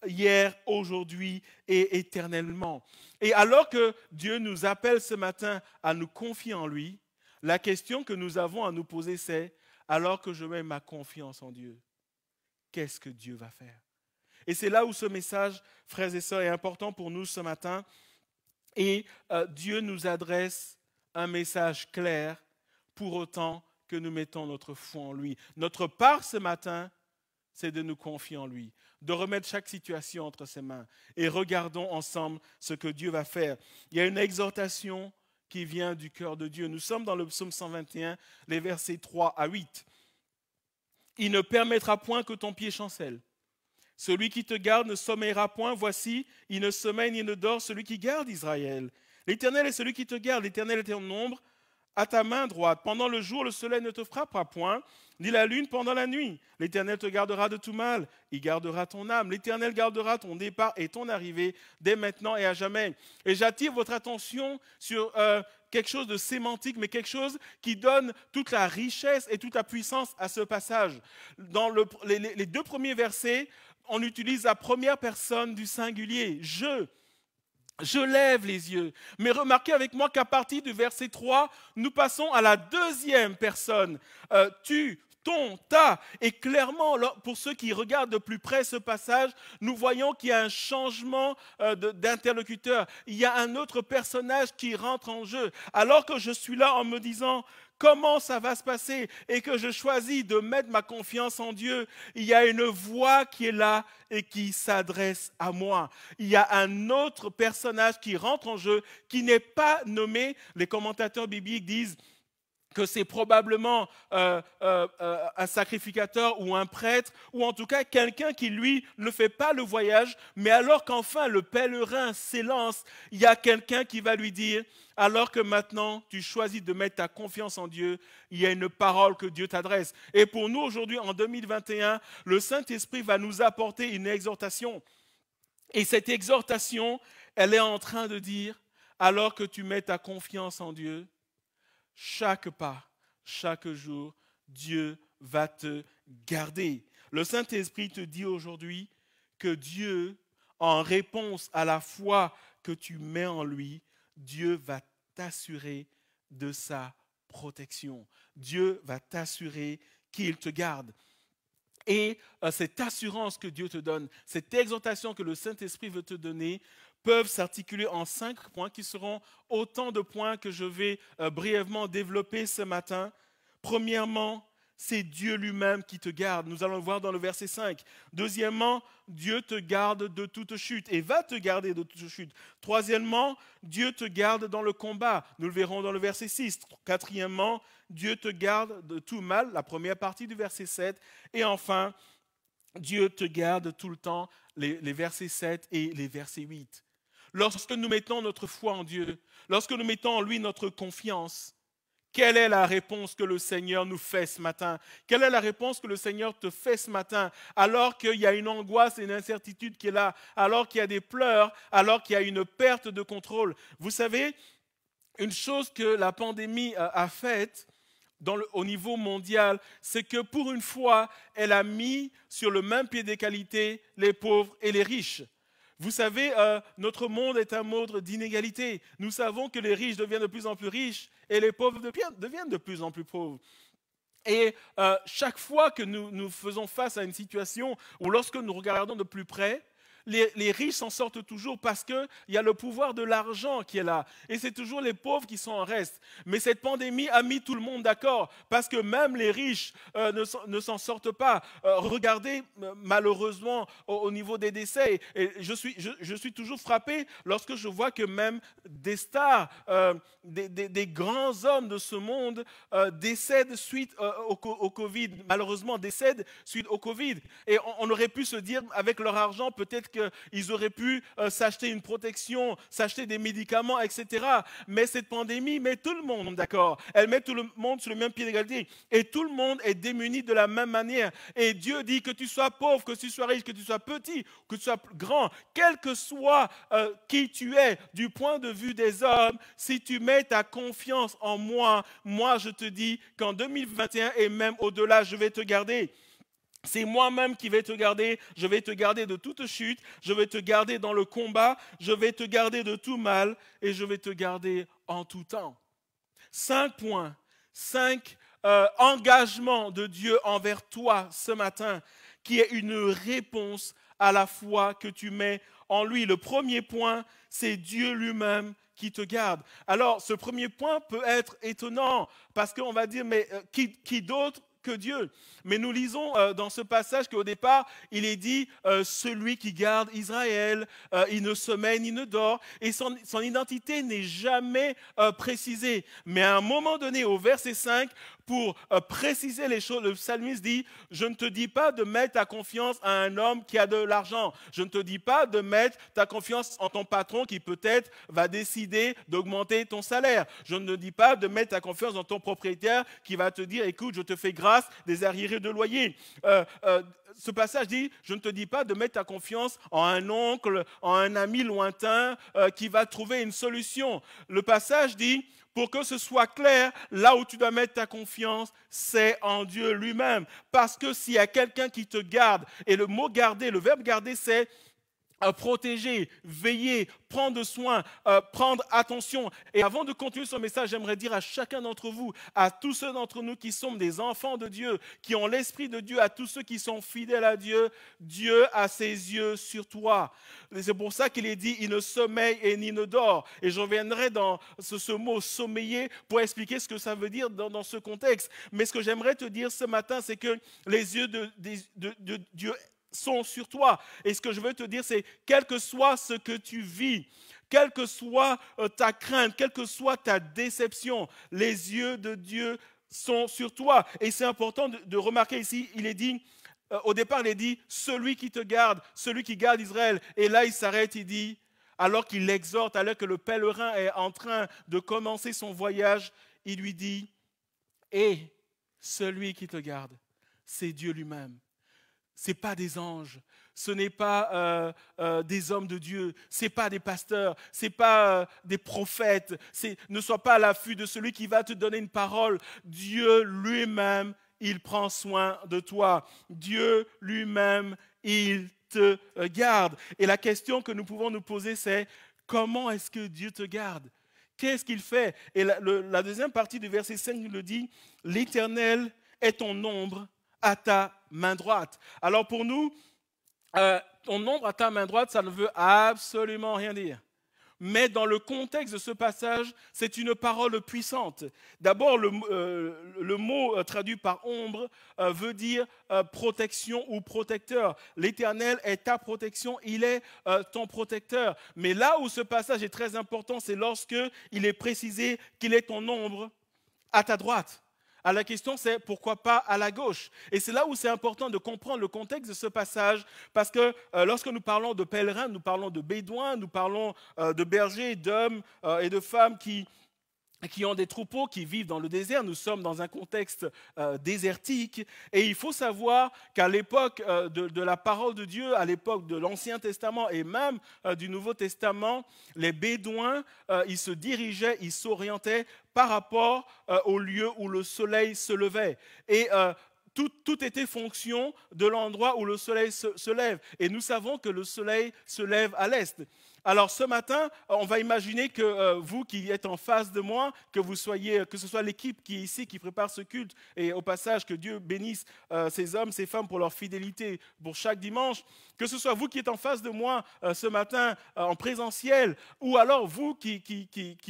hier, aujourd'hui et éternellement. Et alors que Dieu nous appelle ce matin à nous confier en lui, la question que nous avons à nous poser, c'est: alors que je mets ma confiance en Dieu, qu'est-ce que Dieu va faire? Et c'est là où ce message, frères et sœurs, est important pour nous ce matin. Et Dieu nous adresse un message clair, pour autant que nous mettons notre foi en lui. Notre part ce matin, c'est de nous confier en lui, de remettre chaque situation entre ses mains. Et regardons ensemble ce que Dieu va faire. Il y a une exhortation qui vient du cœur de Dieu. Nous sommes dans le psaume 121, les versets 3 à 8. Il ne permettra point que ton pied chancelle. Celui qui te garde ne sommeillera point. Voici, il ne sommeille ni ne dort, celui qui garde Israël. L'Éternel est celui qui te garde. L'Éternel est ton ombre à ta main droite. Pendant le jour, le soleil ne te frappera point, ni la lune pendant la nuit. L'Éternel te gardera de tout mal. Il gardera ton âme. L'Éternel gardera ton départ et ton arrivée dès maintenant et à jamais. Et j'attire votre attention sur quelque chose de sémantique, mais quelque chose qui donne toute la richesse et toute la puissance à ce passage. Dans les deux premiers versets, on utilise la première personne du singulier. Je lève les yeux. Mais remarquez avec moi qu'à partir du verset 3, nous passons à la deuxième personne. Tu, ton, ta. Et clairement, pour ceux qui regardent de plus près ce passage, nous voyons qu'il y a un changement d'interlocuteur. Il y a un autre personnage qui rentre en jeu. Alors que je suis là en me disant: comment ça va se passer? Et que je choisis de mettre ma confiance en Dieu, il y a une voix qui est là et qui s'adresse à moi. Il y a un autre personnage qui rentre en jeu, qui n'est pas nommé. Les commentateurs bibliques disent que c'est probablement un sacrificateur ou un prêtre, ou en tout cas quelqu'un qui, lui, ne fait pas le voyage, mais alors qu'enfin le pèlerin s'élance, il y a quelqu'un qui va lui dire: alors que maintenant tu choisis de mettre ta confiance en Dieu, il y a une parole que Dieu t'adresse. Et pour nous aujourd'hui, en 2021, le Saint-Esprit va nous apporter une exhortation. Et cette exhortation, elle est en train de dire: alors que tu mets ta confiance en Dieu, chaque pas, chaque jour, Dieu va te garder. Le Saint-Esprit te dit aujourd'hui que Dieu, en réponse à la foi que tu mets en lui, Dieu va t'assurer de sa protection. Dieu va t'assurer qu'il te garde. Et cette assurance que Dieu te donne, cette exhortation que le Saint-Esprit veut te donner, peuvent s'articuler en 5 points qui seront autant de points que je vais brièvement développer ce matin. Premièrement, c'est Dieu lui-même qui te garde. Nous allons le voir dans le verset 5. Deuxièmement, Dieu te garde de toute chute et va te garder de toute chute. Troisièmement, Dieu te garde dans le combat. Nous le verrons dans le verset 6. Quatrièmement, Dieu te garde de tout mal, la première partie du verset 7. Et enfin, Dieu te garde tout le temps, les versets 7 et les versets 8. Lorsque nous mettons notre foi en Dieu, lorsque nous mettons en lui notre confiance, quelle est la réponse que le Seigneur nous fait ce matin? Quelle est la réponse que le Seigneur te fait ce matin? Alors qu'il y a une angoisse et une incertitude qui est là, alors qu'il y a des pleurs, alors qu'il y a une perte de contrôle. Vous savez, une chose que la pandémie a faite au niveau mondial, c'est que pour une fois, elle a mis sur le même pied d'égalité les pauvres et les riches. Vous savez, notre monde est un monde d'inégalité. Nous savons que les riches deviennent de plus en plus riches et les pauvres deviennent de plus en plus pauvres. Et chaque fois que nous faisons face à une situation où lorsque nous regardons de plus près, les riches s'en sortent toujours parce qu'il y a le pouvoir de l'argent qui est là. Et c'est toujours les pauvres qui sont en reste. Mais cette pandémie a mis tout le monde d'accord parce que même les riches ne s'en sortent pas. Regardez malheureusement au niveau des décès. Et je suis toujours frappé lorsque je vois que même des stars, des grands hommes de ce monde décèdent suite au Covid. Malheureusement, décèdent suite au Covid. Et on aurait pu se dire, avec leur argent, peut-être qu'ils auraient pu s'acheter une protection, s'acheter des médicaments, etc. Mais cette pandémie met tout le monde d'accord. Elle met tout le monde sur le même pied d'égalité. Et tout le monde est démuni de la même manière. Et Dieu dit que tu sois pauvre, que tu sois riche, que tu sois petit, que tu sois grand, quel que soit qui tu es, du point de vue des hommes, si tu mets ta confiance en moi, moi je te dis qu'en 2021 et même au-delà, je vais te garder. C'est moi-même qui vais te garder, je vais te garder de toute chute, je vais te garder dans le combat, je vais te garder de tout mal et je vais te garder en tout temps. 5 points, 5 engagements de Dieu envers toi ce matin, qui est une réponse à la foi que tu mets en lui. Le premier point, c'est Dieu lui-même qui te garde. Alors, ce premier point peut être étonnant parce qu'on va dire, mais qui d'autre que Dieu? Mais nous lisons dans ce passage qu'au départ, il est dit celui qui garde Israël, il ne sommeille ni ne dort, et son identité n'est jamais précisée. Mais à un moment donné, au verset 5, pour préciser les choses, le psalmiste dit, je ne te dis pas de mettre ta confiance à un homme qui a de l'argent. Je ne te dis pas de mettre ta confiance en ton patron qui peut-être va décider d'augmenter ton salaire. Je ne te dis pas de mettre ta confiance dans ton propriétaire qui va te dire, écoute, je te fais grâce des arriérés de loyer. Ce passage dit, je ne te dis pas de mettre ta confiance en un oncle, en un ami lointain qui va trouver une solution. Le passage dit, pour que ce soit clair, là où tu dois mettre ta confiance, c'est en Dieu lui-même. Parce que s'il y a quelqu'un qui te garde, et le mot garder, le verbe garder, c'est protéger, veiller, prendre soin, prendre attention. Et avant de continuer ce message, j'aimerais dire à chacun d'entre vous, à tous ceux d'entre nous qui sommes des enfants de Dieu, qui ont l'Esprit de Dieu, à tous ceux qui sont fidèles à Dieu, Dieu a ses yeux sur toi. Et c'est pour ça qu'il est dit, il ne sommeille et ni ne dort. Et je reviendrai dans ce mot sommeiller pour expliquer ce que ça veut dire dans ce contexte. Mais ce que j'aimerais te dire ce matin, c'est que les yeux de Dieu sont sur toi. Et ce que je veux te dire, c'est quel que soit ce que tu vis, quelle que soit ta crainte, quelle que soit ta déception, les yeux de Dieu sont sur toi. Et c'est important de remarquer ici, il est dit, au départ, il est dit, celui qui te garde, celui qui garde Israël. Et là, il s'arrête, il dit, alors qu'il l'exhorte, alors que le pèlerin est en train de commencer son voyage, il lui dit, et celui qui te garde, c'est Dieu lui-même. Ce n'est pas des anges, ce n'est pas des hommes de Dieu, ce n'est pas des pasteurs, ce n'est pas des prophètes. Ne sois pas à l'affût de celui qui va te donner une parole. Dieu lui-même, il prend soin de toi. Dieu lui-même, il te garde. Et la question que nous pouvons nous poser, c'est comment est-ce que Dieu te garde? Qu'est-ce qu'il fait? Et la deuxième partie du verset 5 nous le dit, l'Éternel est ton ombre à ta main droite. Alors pour nous, ton ombre à ta main droite, ça ne veut absolument rien dire. Mais dans le contexte de ce passage, c'est une parole puissante. D'abord, le mot traduit par ombre veut dire protection ou protecteur. L'Éternel est ta protection, il est ton protecteur. Mais là où ce passage est très important, c'est lorsque il est précisé qu'il est ton ombre à ta droite. Alors la question c'est pourquoi pas à la gauche? Et c'est là où c'est important de comprendre le contexte de ce passage, parce que lorsque nous parlons de pèlerins, nous parlons de bédouins, nous parlons de bergers, d'hommes et de femmes qui ont des troupeaux, qui vivent dans le désert. Nous sommes dans un contexte désertique. Et il faut savoir qu'à l'époque de la parole de Dieu, à l'époque de l'Ancien Testament et même du Nouveau Testament, les Bédouins, ils se dirigeaient, ils s'orientaient par rapport au lieu où le soleil se levait. Et tout était fonction de l'endroit où le soleil se lève. Et nous savons que le soleil se lève à l'est. Alors ce matin, on va imaginer que vous qui êtes en face de moi, que ce soit l'équipe qui est ici, qui prépare ce culte, et au passage que Dieu bénisse ces hommes, ces femmes pour leur fidélité pour chaque dimanche, que ce soit vous qui êtes en face de moi ce matin en présentiel, ou alors vous qui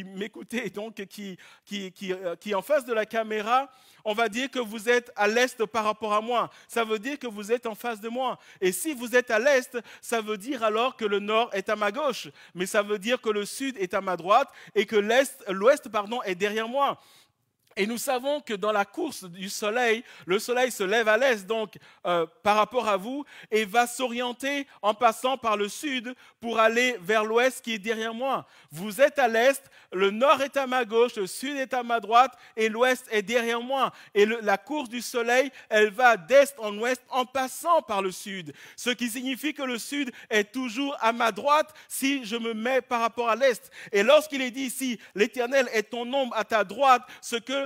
m'écoutez, donc qui est en face de la caméra, on va dire que vous êtes à l'est par rapport à moi. Ça veut dire que vous êtes en face de moi. Et si vous êtes à l'est, ça veut dire alors que le nord est à ma gauche. Mais ça veut dire que le sud est à ma droite et que l'ouest est derrière moi. Et nous savons que dans la course du soleil, le soleil se lève à l'est, donc par rapport à vous, et va s'orienter en passant par le sud pour aller vers l'ouest qui est derrière moi. Vous êtes à l'est, le nord est à ma gauche, le sud est à ma droite et l'ouest est derrière moi. Et la course du soleil, elle va d'est en ouest en passant par le sud. Ce qui signifie que le sud est toujours à ma droite si je me mets par rapport à l'est. Et lorsqu'il est dit ici, l'Éternel est ton ombre à ta droite, ce que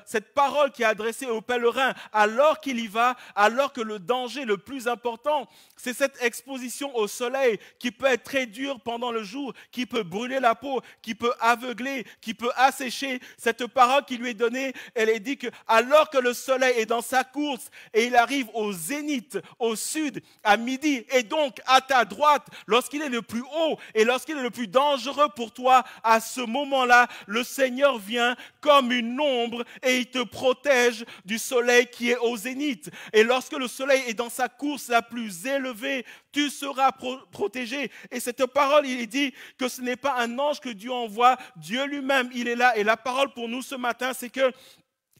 cette parole qui est adressée aux pèlerins alors qu'il y va, alors que le danger le plus important, c'est cette exposition au soleil qui peut être très dure pendant le jour, qui peut brûler la peau, qui peut aveugler, qui peut assécher. Cette parole qui lui est donnée, elle est dit que alors que le soleil est dans sa course et il arrive au zénith, au sud, à midi, et donc à ta droite, lorsqu'il est le plus haut et lorsqu'il est le plus dangereux pour toi, à ce moment-là, le Seigneur vient comme une ombre et il te protège du soleil qui est au zénith. Et lorsque le soleil est dans sa course la plus élevée, tu seras protégé. Et cette parole, il est dit que ce n'est pas un ange que Dieu envoie, Dieu lui-même, il est là. Et la parole pour nous ce matin, c'est que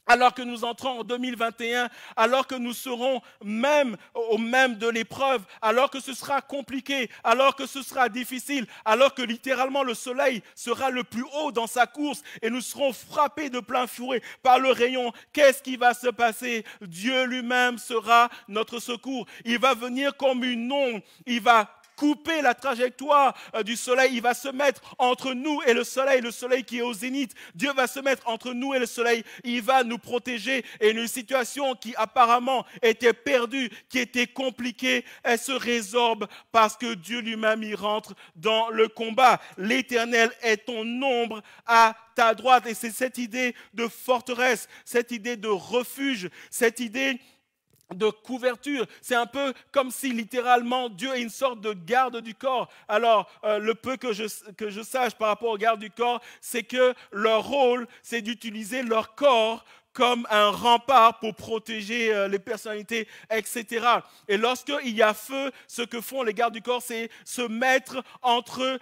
alors que nous entrons en 2021, alors que nous serons même au même de l'épreuve, alors que ce sera compliqué, alors que ce sera difficile, alors que littéralement le soleil sera le plus haut dans sa course et nous serons frappés de plein fouet par le rayon, qu'est-ce qui va se passer? Dieu lui-même sera notre secours. Il va venir comme une ombre, il va couper la trajectoire du soleil, il va se mettre entre nous et le soleil qui est au zénith. Dieu va se mettre entre nous et le soleil, il va nous protéger. Et une situation qui apparemment était perdue, qui était compliquée, elle se résorbe parce que Dieu lui-même y rentre dans le combat. L'Éternel est ton ombre à ta droite. Et c'est cette idée de forteresse, cette idée de refuge, cette idée de couverture. C'est un peu comme si littéralement Dieu est une sorte de garde du corps. Alors, le peu que je sache par rapport aux gardes du corps, c'est que leur rôle, c'est d'utiliser leur corps comme un rempart pour protéger les personnalités, etc. Et lorsqu'il y a feu, ce que font les gardes du corps, c'est se mettre entre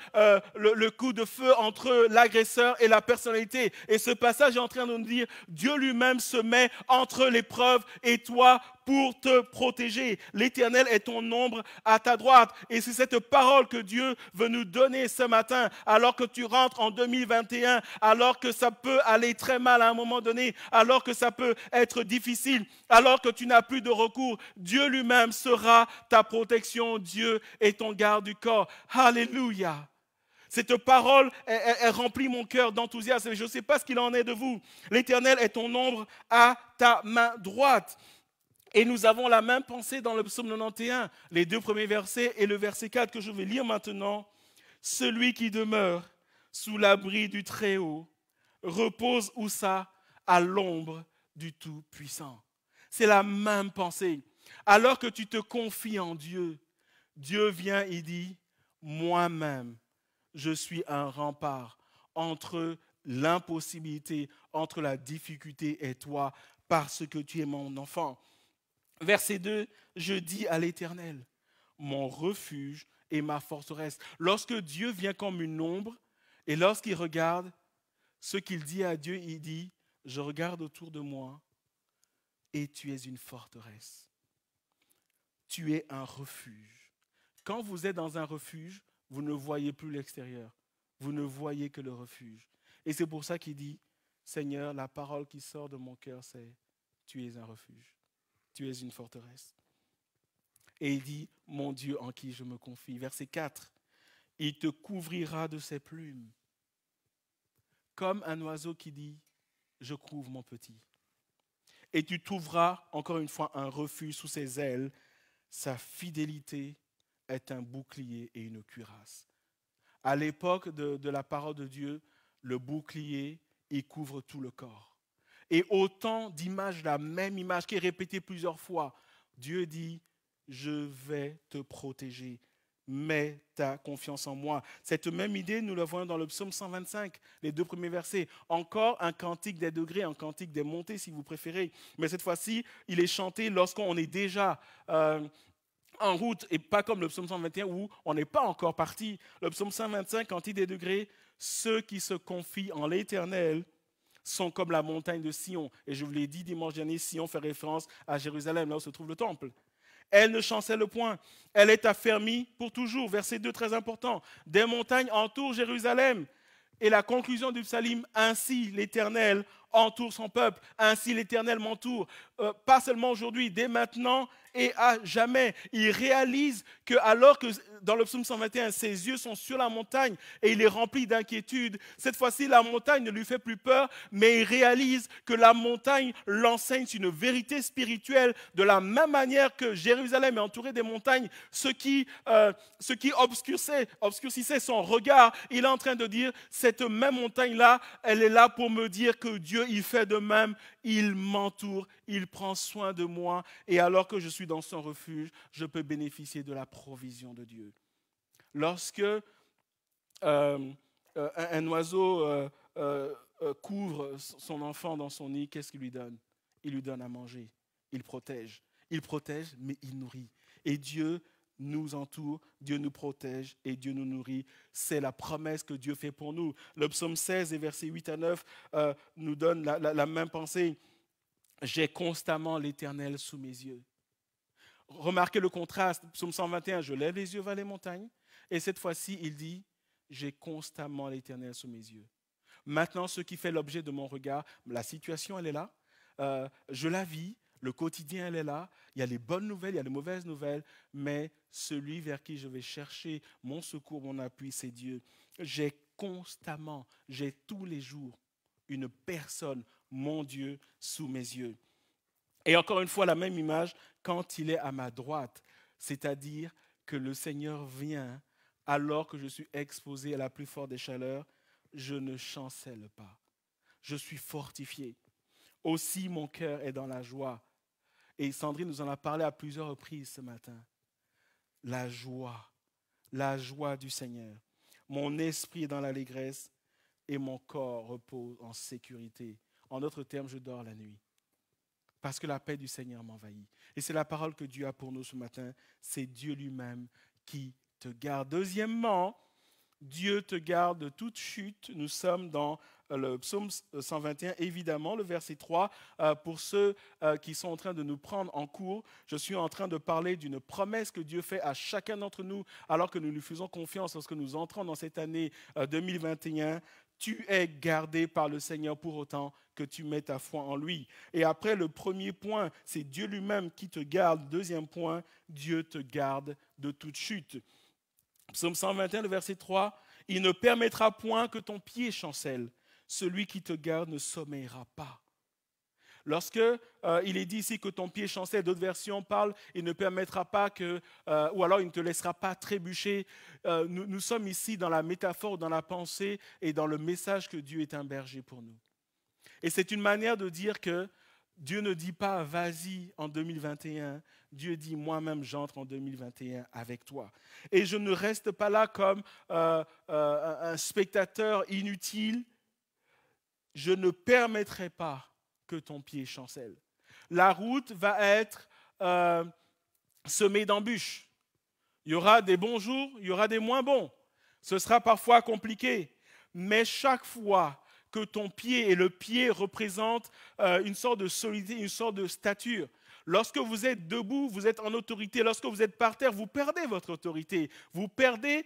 le coup de feu, entre l'agresseur et la personnalité. Et ce passage est en train de nous dire, Dieu lui-même se met entre l'épreuve et toi pour te protéger. L'Éternel est ton ombre à ta droite. Et c'est cette parole que Dieu veut nous donner ce matin, alors que tu rentres en 2021, alors que ça peut aller très mal à un moment donné, alors que ça peut être difficile, alors que tu n'as plus de recours. Dieu lui-même sera ta protection. Dieu est ton garde du corps. Alléluia. Cette parole, elle remplit mon cœur d'enthousiasme. Je ne sais pas ce qu'il en est de vous. L'Éternel est ton ombre à ta main droite. Et nous avons la même pensée dans le psaume 91, les 2 premiers versets et le verset 4 que je vais lire maintenant. Celui qui demeure sous l'abri du Très-Haut repose où ça? À l'ombre du Tout-Puissant. C'est la même pensée. Alors que tu te confies en Dieu, Dieu vient et dit, moi-même, je suis un rempart entre l'impossibilité, entre la difficulté et toi, parce que tu es mon enfant. Verset 2, je dis à l'Éternel, mon refuge et ma forteresse. Lorsque Dieu vient comme une ombre, et lorsqu'il regarde, ce qu'il dit à Dieu, il dit, je regarde autour de moi, et tu es une forteresse. Tu es un refuge. Quand vous êtes dans un refuge, vous ne voyez plus l'extérieur. Vous ne voyez que le refuge. Et c'est pour ça qu'il dit, Seigneur, la parole qui sort de mon cœur, c'est, tu es un refuge. Tu es une forteresse. Et il dit, mon Dieu en qui je me confie. Verset 4, il te couvrira de ses plumes. Comme un oiseau qui dit, je couvre mon petit. Et tu trouveras, encore une fois, un refuge sous ses ailes. Sa fidélité est un bouclier et une cuirasse. À l'époque de la parole de Dieu, le bouclier, il couvre tout le corps. Et autant d'images, la même image qui est répétée plusieurs fois, Dieu dit, je vais te protéger. Mets ta confiance en moi. Cette même idée, nous la voyons dans le psaume 125, les 2 premiers versets. Encore un cantique des degrés, un cantique des montées si vous préférez. Mais cette fois-ci, il est chanté lorsqu'on est déjà en route et pas comme le psaume 121 où on n'est pas encore parti. Le psaume 125, cantique des degrés, ceux qui se confient en l'Éternel sont comme la montagne de Sion. Et je vous l'ai dit dimanche dernier, Sion fait référence à Jérusalem, là où se trouve le temple. Elle ne chancelle point, elle est affermie pour toujours. Verset 2, très important. Des montagnes entourent Jérusalem. Et la conclusion du psalim, ainsi l'Éternel entoure son peuple, ainsi l'Éternel m'entoure. Pas seulement aujourd'hui, dès maintenant et à jamais. Il réalise que alors que dans le psaume 121, ses yeux sont sur la montagne et il est rempli d'inquiétude, cette fois-ci la montagne ne lui fait plus peur, mais il réalise que la montagne l'enseigne sur une vérité spirituelle de la même manière que Jérusalem est entourée des montagnes, ce qui obscurcissait son regard. Il est en train de dire, cette même montagne-là, elle est là pour me dire que Dieu, il fait de même, il m'entoure, il prend soin de moi, et alors que je suis dans son refuge, je peux bénéficier de la provision de Dieu. Lorsque un oiseau couvre son enfant dans son nid, qu'est-ce qu'il lui donne? Il lui donne à manger, il protège, mais il nourrit. Et Dieu nous entoure, Dieu nous protège et Dieu nous nourrit. C'est la promesse que Dieu fait pour nous. Le psaume 16 et versets 8 à 9 nous donne la même pensée. J'ai constamment l'Éternel sous mes yeux. Remarquez le contraste. Psaume 121, je lève les yeux vers les montagnes. Et cette fois-ci, il dit, j'ai constamment l'Éternel sous mes yeux. Maintenant, ce qui fait l'objet de mon regard, la situation, elle est là. Je la vis. Le quotidien, elle est là. Il y a les bonnes nouvelles, il y a les mauvaises nouvelles. Mais celui vers qui je vais chercher mon secours, mon appui, c'est Dieu. J'ai constamment, j'ai tous les jours une personne, mon Dieu, sous mes yeux. Et encore une fois, la même image, quand il est à ma droite, c'est-à-dire que le Seigneur vient alors que je suis exposé à la plus forte des chaleurs, je ne chancelle pas. Je suis fortifié. Aussi, mon cœur est dans la joie. Et Sandrine nous en a parlé à plusieurs reprises ce matin. La joie du Seigneur. Mon esprit est dans l'allégresse et mon corps repose en sécurité. En d'autres termes, je dors la nuit. Parce que la paix du Seigneur m'envahit. Et c'est la parole que Dieu a pour nous ce matin. C'est Dieu lui-même qui te garde. Deuxièmement, Dieu te garde de toute chute. Nous sommes dans le psaume 121, évidemment, le verset 3. Pour ceux qui sont en train de nous prendre en cours, je suis en train de parler d'une promesse que Dieu fait à chacun d'entre nous alors que nous lui faisons confiance lorsque nous entrons dans cette année 2021. Tu es gardé par le Seigneur pour autant que tu mets ta foi en lui. Et après, le premier point, c'est Dieu lui-même qui te garde. Deuxième point, Dieu te garde de toute chute. Psaume 121, le verset 3, « Il ne permettra point que ton pied chancelle. Celui qui te garde ne sommeillera pas. » Lorsque il est dit ici que ton pied chancelle, d'autres versions parlent, il ne permettra pas que, ou alors il ne te laissera pas trébucher. Nous sommes ici dans la métaphore, dans la pensée et dans le message que Dieu est un berger pour nous. Et c'est une manière de dire que Dieu ne dit pas vas-y en 2021, Dieu dit moi-même j'entre en 2021 avec toi. Et je ne reste pas là comme un spectateur inutile. Je ne permettrai pas que ton pied chancelle. La route va être semée d'embûches. Il y aura des bons jours, il y aura des moins bons. Ce sera parfois compliqué, mais chaque fois que ton pied, et le pied représente une sorte de solidité, une sorte de stature. Lorsque vous êtes debout, vous êtes en autorité. Lorsque vous êtes par terre, vous perdez votre autorité. Vous perdez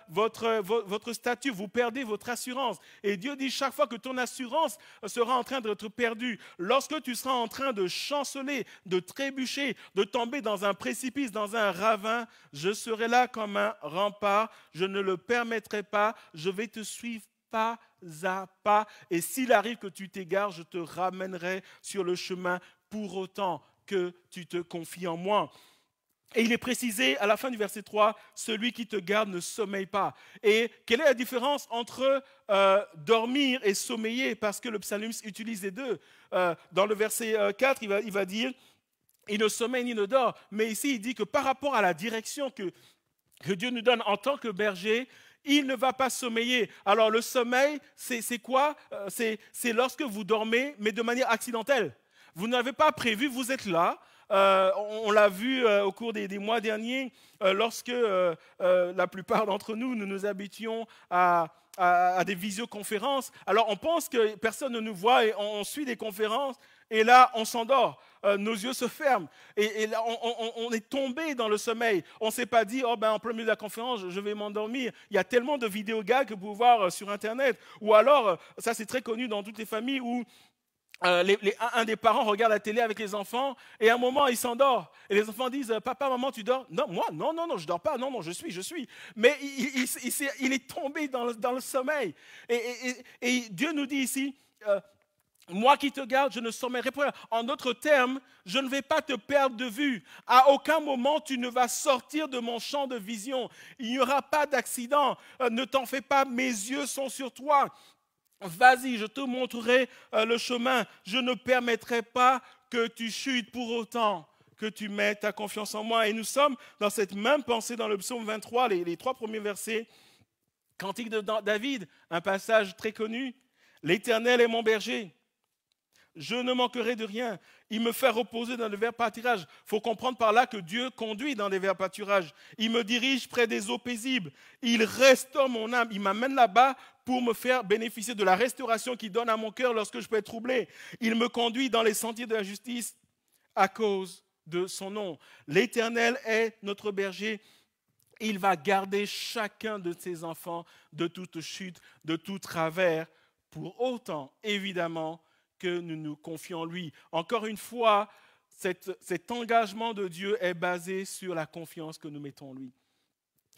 votre statut, vous perdez votre assurance. Et Dieu dit chaque fois que ton assurance sera en train d'être perdue, lorsque tu seras en train de chanceler, de trébucher, de tomber dans un précipice, dans un ravin, je serai là comme un rempart. Je ne le permettrai pas. Je vais te suivre pas à pas. Et s'il arrive que tu t'égares, je te ramènerai sur le chemin pour autant que tu te confies en moi. Et il est précisé à la fin du verset 3, celui qui te garde ne sommeille pas. Et quelle est la différence entre dormir et sommeiller? Parce que le psalmiste utilise les deux. Dans le verset 4, il va dire, il ne sommeille ni ne dort. Mais ici, il dit que par rapport à la direction que Dieu nous donne en tant que berger, il ne va pas sommeiller. Alors le sommeil, c'est quoi? C'est lorsque vous dormez, mais de manière accidentelle. Vous n'avez pas prévu, vous êtes là. On l'a vu au cours des mois derniers, lorsque la plupart d'entre nous, nous habitions à des visioconférences. Alors on pense que personne ne nous voit et on suit des conférences et là on s'endort. Nos yeux se ferment et là on est tombé dans le sommeil. On ne s'est pas dit, oh ben en plein milieu de la conférence, je vais m'endormir. Il y a tellement de vidéos gags que vous pouvez voir sur Internet. Ou alors, ça c'est très connu dans toutes les familles où un des parents regarde la télé avec les enfants et à un moment il s'endort et les enfants disent papa, maman, tu dors? Non, moi, non, je dors pas, non, je suis. Mais il est tombé dans le sommeil. Et Dieu nous dit ici, moi qui te garde, je ne sommeillerai pas. En d'autres termes, je ne vais pas te perdre de vue. À aucun moment, tu ne vas sortir de mon champ de vision. Il n'y aura pas d'accident. Ne t'en fais pas, mes yeux sont sur toi. Vas-y, je te montrerai le chemin. Je ne permettrai pas que tu chutes pour autant que tu mettes ta confiance en moi. Et nous sommes dans cette même pensée dans le psaume 23, les 3 premiers versets. Cantique de David, un passage très connu. L'Éternel est mon berger. Je ne manquerai de rien. Il me fait reposer dans le vert pâturage. Il faut comprendre par là que Dieu conduit dans les verts pâturages. Il me dirige près des eaux paisibles. Il restaure mon âme. Il m'amène là-bas pour me faire bénéficier de la restauration qu'il donne à mon cœur lorsque je peux être troublé. Il me conduit dans les sentiers de la justice à cause de son nom. L'Éternel est notre berger. Il va garder chacun de ses enfants de toute chute, de tout travers, pour autant, évidemment, que nous nous confions en lui. Encore une fois, cet engagement de Dieu est basé sur la confiance que nous mettons en lui.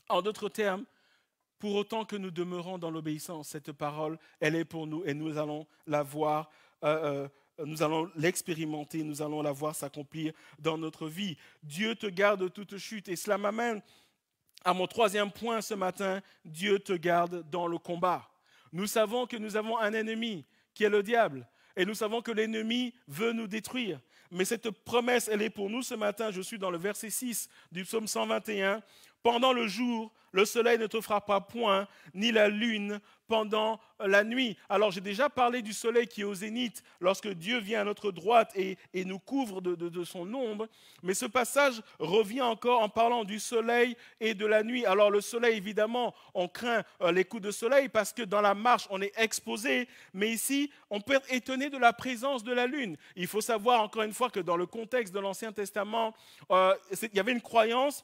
En d'autres termes, pour autant que nous demeurons dans l'obéissance, cette parole, elle est pour nous et nous allons la voir, nous allons l'expérimenter, nous allons la voir s'accomplir dans notre vie. Dieu te garde de toute chute et cela m'amène à mon 3e point ce matin, Dieu te garde dans le combat. Nous savons que nous avons un ennemi qui est le diable. Et nous savons que l'ennemi veut nous détruire. Mais cette promesse, elle est pour nous ce matin. Je suis dans le verset 6 du psaume 121. Pendant le jour, le soleil ne te frappera point, ni la lune pendant la nuit. Alors j'ai déjà parlé du soleil qui est au zénith lorsque Dieu vient à notre droite et nous couvre de son ombre. Mais ce passage revient encore en parlant du soleil et de la nuit. Alors le soleil, évidemment, on craint les coups de soleil parce que dans la marche, on est exposé. Mais ici, on peut être étonné de la présence de la lune. Il faut savoir encore une fois que dans le contexte de l'Ancien Testament, il y avait une croyance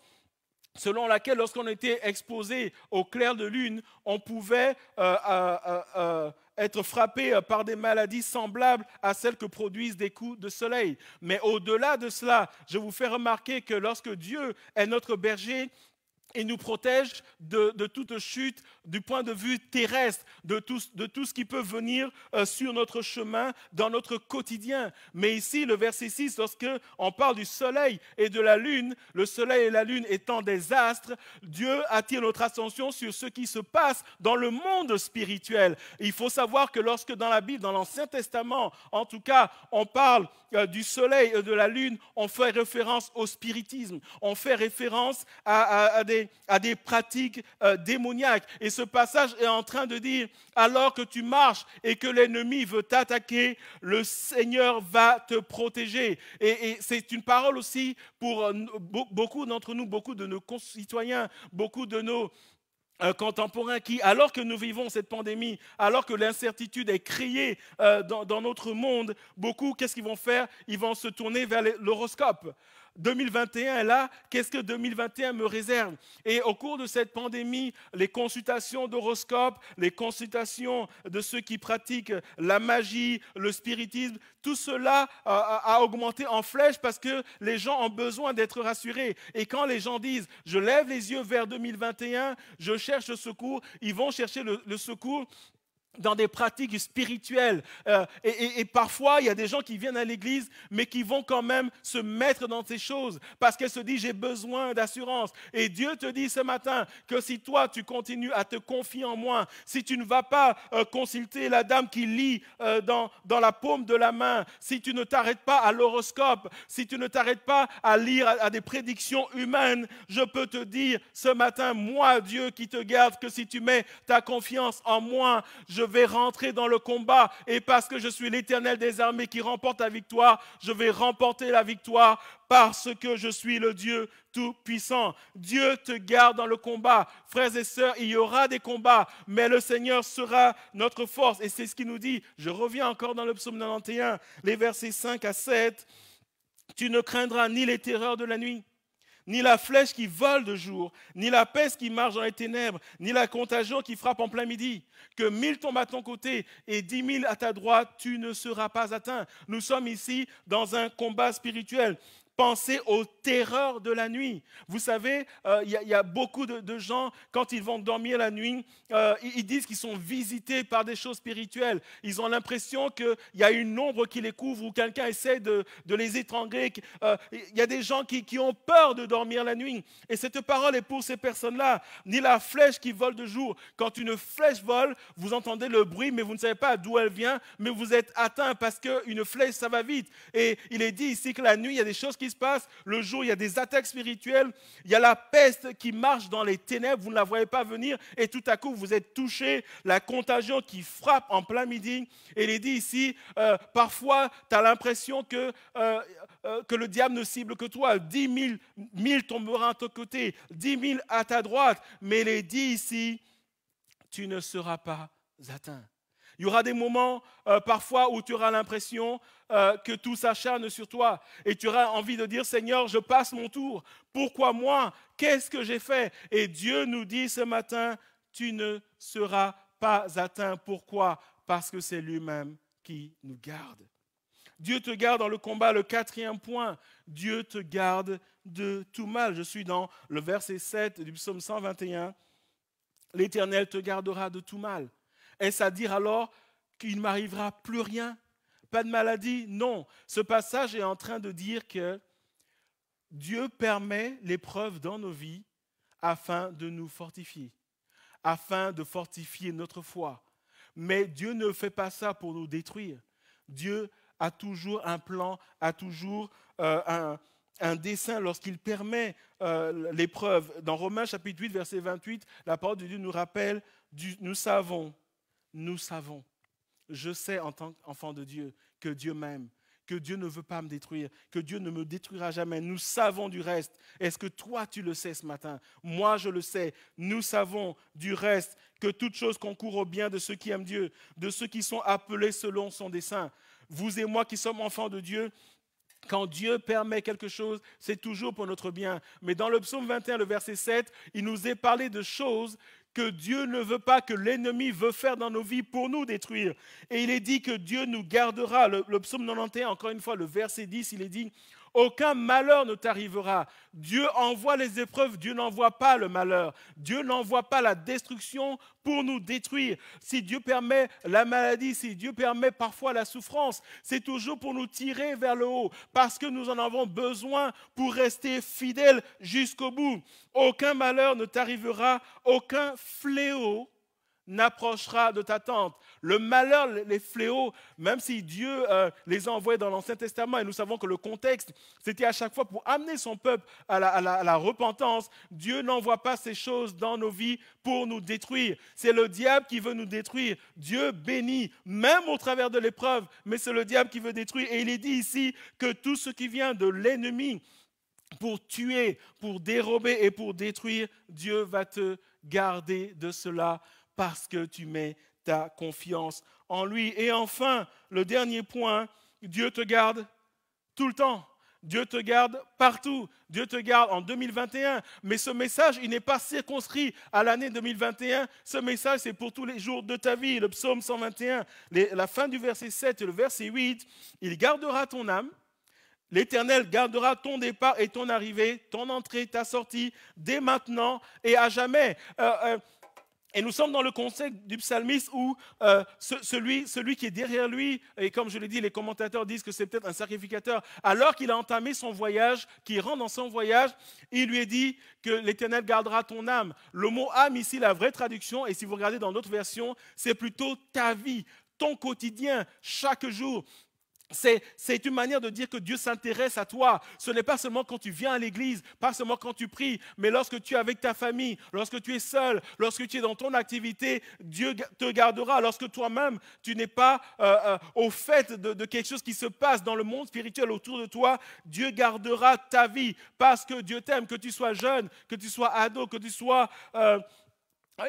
selon laquelle lorsqu'on était exposé au clair de lune, on pouvait être frappé par des maladies semblables à celles que produisent des coups de soleil. Mais au-delà de cela, je vous fais remarquer que lorsque Dieu est notre berger, il nous protège de toute chute du point de vue terrestre, de tout ce qui peut venir sur notre chemin, dans notre quotidien. Mais ici, le verset 6, lorsque on parle du soleil et de la lune, le soleil et la lune étant des astres, Dieu attire notre attention sur ce qui se passe dans le monde spirituel. Il faut savoir que lorsque dans la Bible, dans l'Ancien Testament, en tout cas, on parle du soleil et de la lune, on fait référence au spiritisme, on fait référence à des pratiques démoniaques. Et ce passage est en train de dire, alors que tu marches et que l'ennemi veut t'attaquer, le Seigneur va te protéger. Et c'est une parole aussi pour beaucoup d'entre nous, beaucoup de nos concitoyens, beaucoup de nos contemporains qui, alors que nous vivons cette pandémie, alors que l'incertitude est créée dans notre monde, beaucoup, qu'est-ce qu'ils vont faire? Ils vont se tourner vers l'horoscope. 2021 est là, qu'est-ce que 2021 me réserve? Et au cours de cette pandémie, les consultations d'horoscopes, les consultations de ceux qui pratiquent la magie, le spiritisme, tout cela a augmenté en flèche parce que les gens ont besoin d'être rassurés. Et quand les gens disent « je lève les yeux vers 2021, je cherche le secours », ils vont chercher le secours dans des pratiques spirituelles. Et parfois, il y a des gens qui viennent à l'église, mais qui vont quand même se mettre dans ces choses parce qu'elles se disent, j'ai besoin d'assurance. Et Dieu te dit ce matin que si toi, tu continues à te confier en moi, si tu ne vas pas consulter la dame qui lit dans la paume de la main, si tu ne t'arrêtes pas à l'horoscope, si tu ne t'arrêtes pas à lire à des prédictions humaines, je peux te dire ce matin, moi, Dieu qui te garde, que si tu mets ta confiance en moi, je vais rentrer dans le combat et parce que je suis l'Éternel des armées qui remporte la victoire, je vais remporter la victoire parce que je suis le Dieu tout-puissant. Dieu te garde dans le combat. Frères et sœurs, il y aura des combats, mais le Seigneur sera notre force. Et c'est ce qu'il nous dit. Je reviens encore dans le psaume 91, les versets 5 à 7. Tu ne craindras ni les terreurs de la nuit, ni la flèche qui vole de jour, ni la peste qui marche dans les ténèbres, ni la contagion qui frappe en plein midi. Que 1000 tombent à ton côté et 10 000 à ta droite, tu ne seras pas atteint. Nous sommes ici dans un combat spirituel. Pensez aux terreurs de la nuit. Vous savez, il y a beaucoup de gens, quand ils vont dormir la nuit, ils disent qu'ils sont visités par des choses spirituelles. Ils ont l'impression qu'il y a une ombre qui les couvre ou quelqu'un essaie de les étrangler. Il y a des gens qui ont peur de dormir la nuit. Et cette parole est pour ces personnes-là. Ni la flèche qui vole de jour. Quand une flèche vole, vous entendez le bruit, mais vous ne savez pas d'où elle vient, mais vous êtes atteint parce qu'une flèche, ça va vite. Et il est dit ici que la nuit, il y a des choses qui se passe. Le jour, il y a des attaques spirituelles. Il y a la peste qui marche dans les ténèbres. Vous ne la voyez pas venir. Et tout à coup, vous êtes touché. La contagion qui frappe en plein midi. Et il est dit ici, parfois, tu as l'impression que le diable ne cible que toi. 10 000 tomberont à ton côté. 10 000 à ta droite. Mais il est dit ici, tu ne seras pas atteint. Il y aura des moments parfois où tu auras l'impression que tout s'acharne sur toi et tu auras envie de dire, Seigneur, je passe mon tour. Pourquoi moi? Qu'est-ce que j'ai fait? Et Dieu nous dit ce matin, tu ne seras pas atteint. Pourquoi? Parce que c'est lui-même qui nous garde. Dieu te garde dans le combat. Le 4e point, Dieu te garde de tout mal. Je suis dans le verset 7 du psaume 121. L'Éternel te gardera de tout mal. Est-ce à dire alors qu'il ne m'arrivera plus rien? Pas de maladie? Non. Ce passage est en train de dire que Dieu permet l'épreuve dans nos vies afin de nous fortifier, afin de fortifier notre foi. Mais Dieu ne fait pas ça pour nous détruire. Dieu a toujours un plan, a toujours un dessein lorsqu'il permet l'épreuve. Dans Romains chapitre 8, verset 28, la parole de Dieu nous rappelle, nous savons, je sais en tant qu'enfant de Dieu que Dieu m'aime, que Dieu ne veut pas me détruire, que Dieu ne me détruira jamais. Nous savons du reste. Est-ce que toi tu le sais ce matin? Moi je le sais. Nous savons du reste que toute chose concourt au bien de ceux qui aiment Dieu, de ceux qui sont appelés selon son dessein. Vous et moi qui sommes enfants de Dieu, quand Dieu permet quelque chose, c'est toujours pour notre bien. Mais dans le psaume 21, le verset 7, il nous est parlé de choses que Dieu ne veut pas, que l'ennemi veut faire dans nos vies pour nous détruire. Et il est dit que Dieu nous gardera. Le psaume 91, encore une fois, le verset 10, il est dit « Aucun malheur ne t'arrivera ». Dieu envoie les épreuves, Dieu n'envoie pas le malheur. Dieu n'envoie pas la destruction pour nous détruire. Si Dieu permet la maladie, si Dieu permet parfois la souffrance, c'est toujours pour nous tirer vers le haut, parce que nous en avons besoin pour rester fidèles jusqu'au bout. Aucun malheur ne t'arrivera, aucun fléau n'approchera de ta tente. Le malheur, les fléaux, même si Dieu les a envoyés dans l'Ancien Testament, et nous savons que le contexte, c'était à chaque fois pour amener son peuple à la repentance, Dieu n'envoie pas ces choses dans nos vies pour nous détruire. C'est le diable qui veut nous détruire. Dieu bénit, même au travers de l'épreuve, mais c'est le diable qui veut détruire. Et il est dit ici que tout ce qui vient de l'ennemi, pour tuer, pour dérober et pour détruire, Dieu va te garder de cela, parce que tu mets ta confiance en lui. Et enfin, le dernier point, Dieu te garde tout le temps. Dieu te garde partout. Dieu te garde en 2021. Mais ce message, il n'est pas circonscrit à l'année 2021. Ce message, c'est pour tous les jours de ta vie. Le psaume 121, la fin du verset 7 et le verset 8, il gardera ton âme. L'Éternel gardera ton départ et ton arrivée, ton entrée, ta sortie, dès maintenant et à jamais. Et nous sommes dans le contexte du psalmiste où celui qui est derrière lui, et comme je l'ai dit, les commentateurs disent que c'est peut-être un sacrificateur, alors qu'il a entamé son voyage, qu'il rentre dans son voyage, il lui est dit que l'Éternel gardera ton âme. Le mot âme ici, la vraie traduction, et si vous regardez dans d'autres versions, c'est plutôt ta vie, ton quotidien, chaque jour. C'est une manière de dire que Dieu s'intéresse à toi. Ce n'est pas seulement quand tu viens à l'église, pas seulement quand tu pries, mais lorsque tu es avec ta famille, lorsque tu es seul, lorsque tu es dans ton activité, Dieu te gardera. Lorsque toi-même, tu n'es pas au fait de quelque chose qui se passe dans le monde spirituel autour de toi, Dieu gardera ta vie parce que Dieu t'aime, que tu sois jeune, que tu sois ado, que tu sois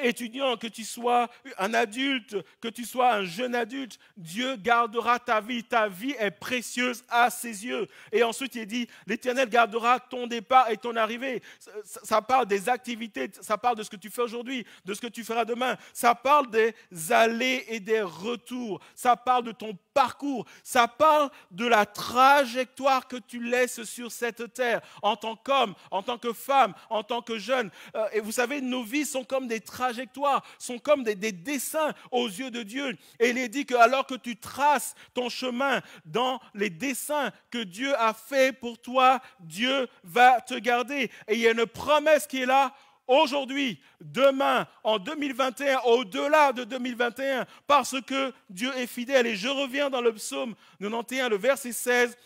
étudiant, que tu sois un adulte, que tu sois un jeune adulte, Dieu gardera ta vie. Ta vie est précieuse à ses yeux. Et ensuite, il dit, l'Éternel gardera ton départ et ton arrivée. Ça parle des activités, ça parle de ce que tu fais aujourd'hui, de ce que tu feras demain. Ça parle des allées et des retours. Ça parle de ton parcours. Ça parle de la trajectoire que tu laisses sur cette terre en tant qu'homme, en tant que femme, en tant que jeune. Et vous savez, nos vies sont comme des trajectoires, sont comme des dessins aux yeux de Dieu. Et il est dit que alors que tu traces ton chemin dans les dessins que Dieu a fait pour toi, Dieu va te garder. Et il y a une promesse qui est là. Aujourd'hui, demain, en 2021, au-delà de 2021, parce que Dieu est fidèle. Et je reviens dans le psaume 91, le verset 16.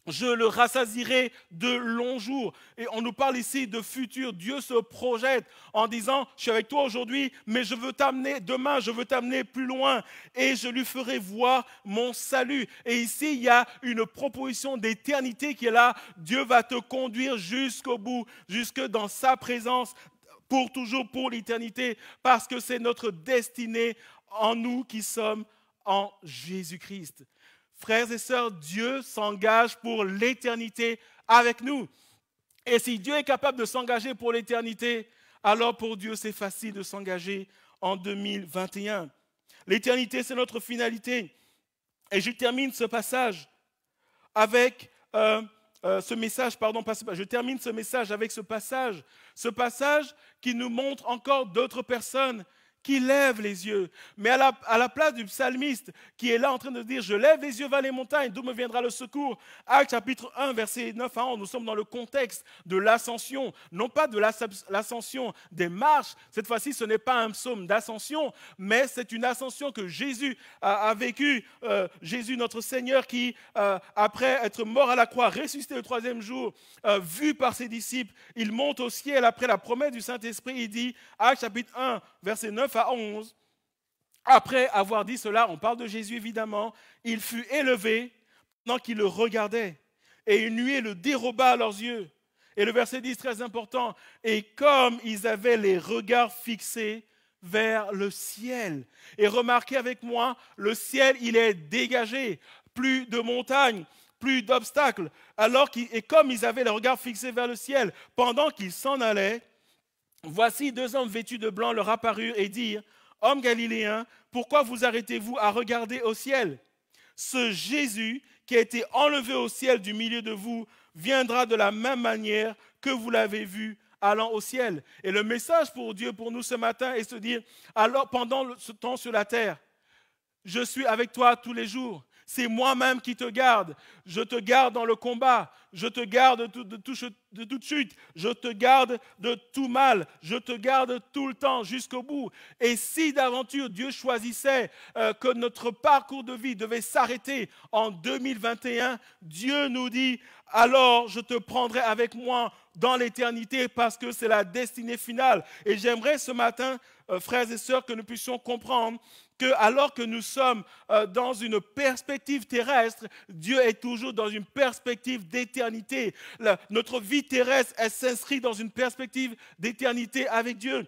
Je le rassasierai de longs jours. Et on nous parle ici de futur. Dieu se projette en disant, je suis avec toi aujourd'hui, mais je veux t'amener demain, je veux t'amener plus loin. Et je lui ferai voir mon salut. Et ici, il y a une proposition d'éternité qui est là. Dieu va te conduire jusqu'au bout, jusque dans sa présence, pour toujours, pour l'éternité, parce que c'est notre destinée en nous qui sommes en Jésus-Christ. Frères et sœurs, Dieu s'engage pour l'éternité avec nous. Et si Dieu est capable de s'engager pour l'éternité, alors pour Dieu, c'est facile de s'engager en 2021. L'éternité, c'est notre finalité. Et je termine ce passage avec je termine ce message avec ce passage qui nous montre encore d'autres personnes qui lève les yeux. Mais à la place du psalmiste qui est là en train de dire « Je lève les yeux vers les montagnes, d'où me viendra le secours ?» Actes chapitre 1, verset 9 à 11, nous sommes dans le contexte de l'ascension, non pas de l'ascension des marches. Cette fois-ci, ce n'est pas un psaume d'ascension, mais c'est une ascension que Jésus a vécue. Jésus, notre Seigneur, qui, après être mort à la croix, ressuscité le troisième jour, vu par ses disciples, il monte au ciel après la promesse du Saint-Esprit. Il dit, Actes chapitre 1, verset 9 à 11, après avoir dit cela, on parle de Jésus évidemment, il fut élevé pendant qu'ils le regardaient, et une nuée le déroba à leurs yeux. Et le verset 10, très important, et comme ils avaient les regards fixés vers le ciel. Et remarquez avec moi, le ciel, il est dégagé, plus de montagnes, plus d'obstacles. Et comme ils avaient les regards fixés vers le ciel, pendant qu'ils s'en allaient, voici deux hommes vêtus de blanc leur apparurent et dirent, « Hommes galiléens, pourquoi vous arrêtez-vous à regarder au ciel? Ce Jésus qui a été enlevé au ciel du milieu de vous viendra de la même manière que vous l'avez vu allant au ciel. » Et le message pour Dieu, pour nous ce matin, est de se dire, alors pendant ce temps sur la terre, je suis avec toi tous les jours. C'est moi-même qui te garde. Je te garde dans le combat. Je te garde de toute chute. Je te garde de tout mal. Je te garde tout le temps jusqu'au bout. Et si d'aventure Dieu choisissait que notre parcours de vie devait s'arrêter en 2021, Dieu nous dit, alors je te prendrai avec moi dans l'éternité parce que c'est la destinée finale. Et j'aimerais ce matin, frères et sœurs, que nous puissions comprendre que alors que nous sommes dans une perspective terrestre, Dieu est toujours dans une perspective d'éternité. Notre vie terrestre, elle s'inscrit dans une perspective d'éternité avec Dieu.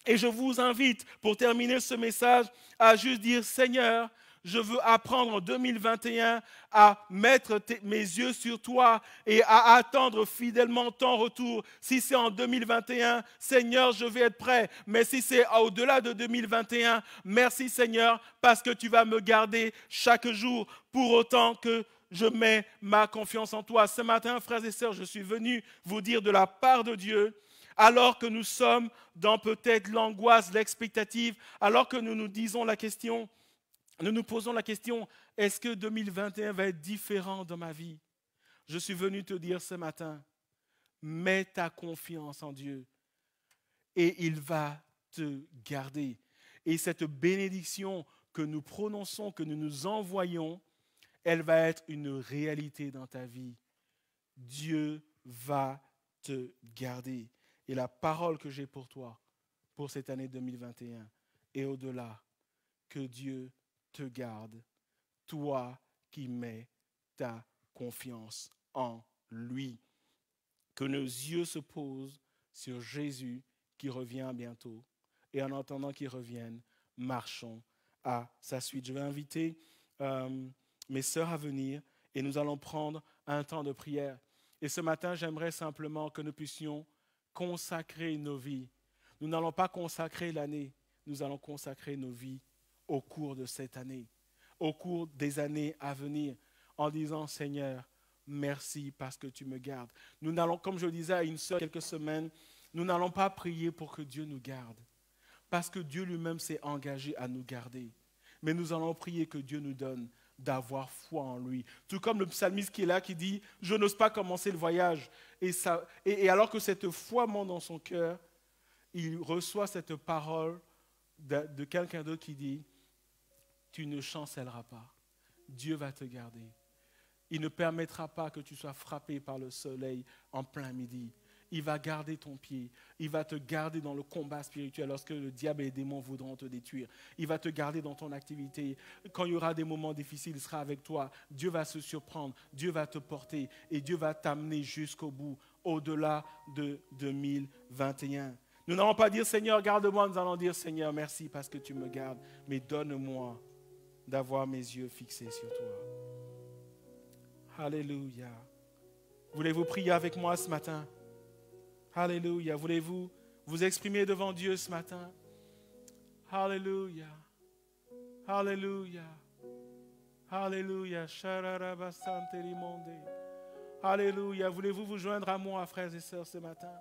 Et je vous invite, pour terminer ce message, à juste dire, Seigneur, je veux apprendre en 2021 à mettre mes yeux sur toi et à attendre fidèlement ton retour. Si c'est en 2021, Seigneur, je vais être prêt. Mais si c'est au-delà de 2021, merci Seigneur, parce que tu vas me garder chaque jour pour autant que je mets ma confiance en toi. Ce matin, frères et sœurs, je suis venu vous dire de la part de Dieu, alors que nous sommes dans peut-être l'angoisse, l'expectative, alors que nous nous disons la question, nous nous posons la question, est-ce que 2021 va être différent dans ma vie? Je suis venu te dire ce matin, mets ta confiance en Dieu et il va te garder. Et cette bénédiction que nous prononçons, que nous nous envoyons, elle va être une réalité dans ta vie. Dieu va te garder. Et la parole que j'ai pour toi, pour cette année 2021 et au-delà, que Dieu te garde, toi qui mets ta confiance en lui. Que nos yeux se posent sur Jésus qui revient bientôt. Et en attendant qu'il revienne, marchons à sa suite. Je vais inviter mes sœurs à venir et nous allons prendre un temps de prière. Et ce matin, j'aimerais simplement que nous puissions consacrer nos vies. Nous n'allons pas consacrer l'année, nous allons consacrer nos vies au cours de cette année, au cours des années à venir, en disant, Seigneur, merci parce que tu me gardes. Nous n'allons, comme je disais à une sœur quelques semaines, nous n'allons pas prier pour que Dieu nous garde, parce que Dieu lui-même s'est engagé à nous garder. Mais nous allons prier que Dieu nous donne d'avoir foi en lui. Tout comme le psalmiste qui est là, qui dit « Je n'ose pas commencer le voyage ». Et alors que cette foi monte dans son cœur, il reçoit cette parole de quelqu'un d'autre qui dit « Tu ne chancelleras pas, Dieu va te garder. Il ne permettra pas que tu sois frappé par le soleil en plein midi. Il va garder ton pied. Il va te garder dans le combat spirituel lorsque le diable et les démons voudront te détruire. Il va te garder dans ton activité. Quand il y aura des moments difficiles, il sera avec toi. Dieu va se surprendre. Dieu va te porter et Dieu va t'amener jusqu'au bout, au-delà de 2021. Nous n'allons pas dire Seigneur, garde-moi. Nous allons dire Seigneur, merci parce que tu me gardes. Mais donne-moi d'avoir mes yeux fixés sur toi. Alléluia. Voulez-vous prier avec moi ce matin? Alléluia. Voulez-vous vous exprimer devant Dieu ce matin? Alléluia. Alléluia. Alléluia. Alléluia. Voulez-vous vous joindre à moi, frères et sœurs, ce matin?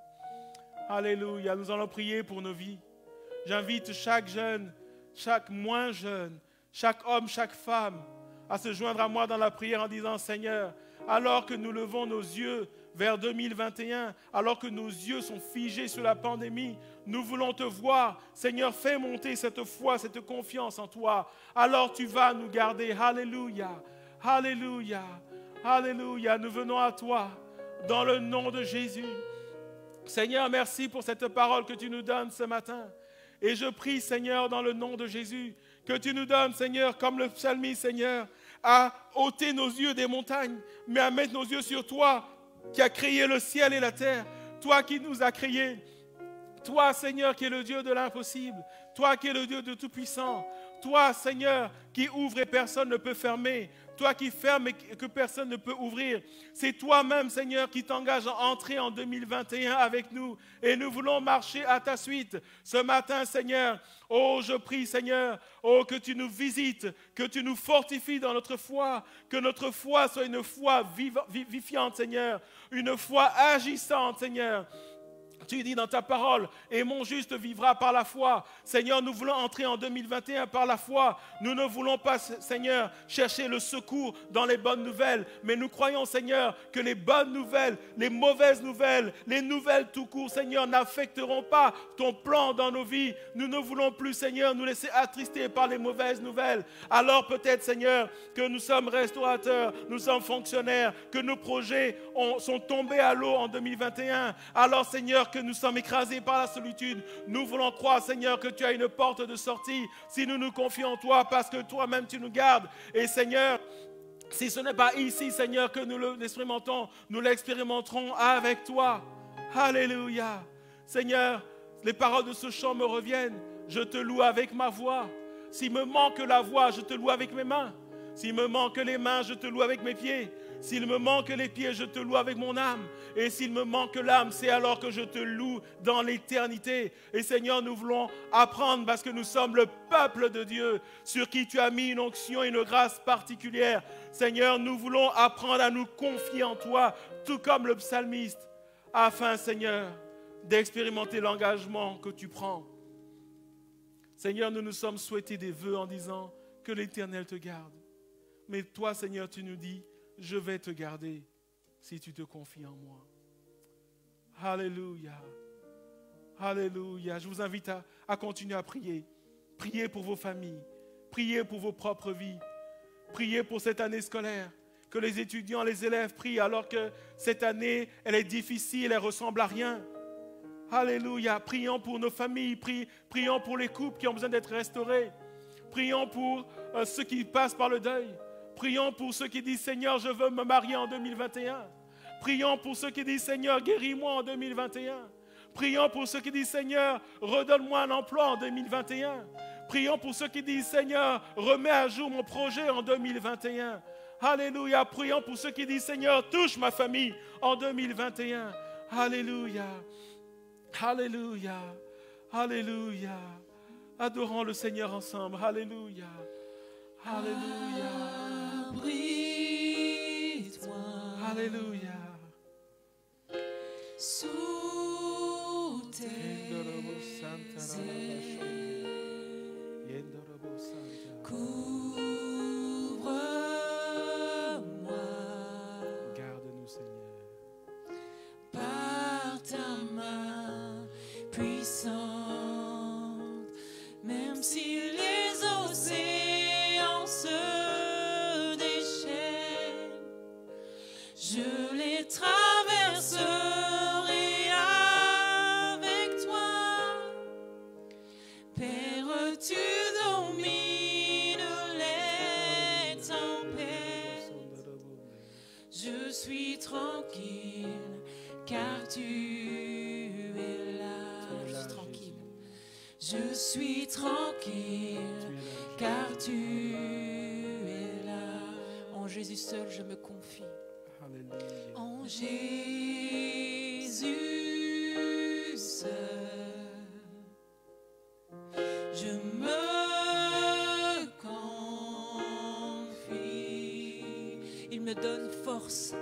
Alléluia. Nous allons prier pour nos vies. J'invite chaque jeune, chaque moins jeune, chaque homme, chaque femme à se joindre à moi dans la prière en disant Seigneur, alors que nous levons nos yeux vers 2021, alors que nos yeux sont figés sur la pandémie, nous voulons te voir. Seigneur, fais monter cette foi, cette confiance en toi. Alors tu vas nous garder. Alléluia, alléluia, alléluia. Nous venons à toi dans le nom de Jésus. Seigneur, merci pour cette parole que tu nous donnes ce matin. Et je prie, Seigneur, dans le nom de Jésus, que tu nous donnes, Seigneur, comme le psalmiste, Seigneur, à ôter nos yeux des montagnes, mais à mettre nos yeux sur toi, qui a créé le ciel et la terre, toi qui nous as créés, toi, Seigneur, qui es le Dieu de l'impossible, toi qui es le Dieu de tout-puissant, toi, Seigneur, qui ouvre et personne ne peut fermer, toi qui fermes et que personne ne peut ouvrir. C'est toi-même, Seigneur, qui t'engage à entrer en 2021 avec nous. Et nous voulons marcher à ta suite. Ce matin, Seigneur, oh, je prie, Seigneur, oh, que tu nous visites, que tu nous fortifies dans notre foi, que notre foi soit une foi vivifiante, Seigneur, une foi agissante, Seigneur. Tu dis dans ta parole, et mon juste vivra par la foi. Seigneur, nous voulons entrer en 2021 par la foi. Nous ne voulons pas, Seigneur, chercher le secours dans les bonnes nouvelles. Mais nous croyons, Seigneur, que les bonnes nouvelles, les mauvaises nouvelles, les nouvelles tout court, Seigneur, n'affecteront pas ton plan dans nos vies. Nous ne voulons plus, Seigneur, nous laisser attrister par les mauvaises nouvelles. Alors peut-être, Seigneur, que nous sommes restaurateurs, nous sommes fonctionnaires, que nos projets sont tombés à l'eau en 2021. Alors, Seigneur, que nous sommes écrasés par la solitude. Nous voulons croire, Seigneur, que tu as une porte de sortie si nous nous confions en toi, parce que toi-même tu nous gardes. Et Seigneur, si ce n'est pas ici, Seigneur, que nous l'expérimentons, nous l'expérimenterons avec toi. Alléluia. Seigneur, les paroles de ce chant me reviennent. Je te loue avec ma voix. S'il me manque la voix, je te loue avec mes mains. S'il me manque les mains, je te loue avec mes pieds. S'il me manque les pieds, je te loue avec mon âme. Et s'il me manque l'âme, c'est alors que je te loue dans l'éternité. Et Seigneur, nous voulons apprendre parce que nous sommes le peuple de Dieu sur qui tu as mis une onction et une grâce particulière. Seigneur, nous voulons apprendre à nous confier en toi, tout comme le psalmiste, afin, Seigneur, d'expérimenter l'engagement que tu prends. Seigneur, nous nous sommes souhaités des vœux en disant que l'Éternel te garde. Mais toi, Seigneur, tu nous dis, je vais te garder si tu te confies en moi. Alléluia. Alléluia. Je vous invite à continuer à prier. Priez pour vos familles. Priez pour vos propres vies. Priez pour cette année scolaire. Que les étudiants, les élèves prient alors que cette année, elle est difficile, elle ne ressemble à rien. Alléluia. Prions pour nos familles. Prions pour les couples qui ont besoin d'être restaurés. Prions pour ceux qui passent par le deuil. Prions pour ceux qui disent, Seigneur, je veux me marier en 2021. Prions pour ceux qui disent, Seigneur, guéris-moi en 2021. Prions pour ceux qui disent, Seigneur, redonne-moi un emploi en 2021. Prions pour ceux qui disent, Seigneur, remets à jour mon projet en 2021. Alléluia. Prions pour ceux qui disent, Seigneur, touche ma famille en 2021. Alléluia. Alléluia. Alléluia. Adorons le Seigneur ensemble. Alléluia. Alléluia. Abrite-moi Alléluia. sous tes ailes. Couvre-moi Garde-nous, Seigneur. par ta main puissante, même si les océans se déchaînent, je les traverserai avec toi. Père, tu domines les tempêtes. Je suis tranquille car tu es là. Je suis tranquille. Je suis tranquille car tu es là. En Jésus seul, je me confie. Alléluia. En Jésus seul, je me confie. Il me donne force.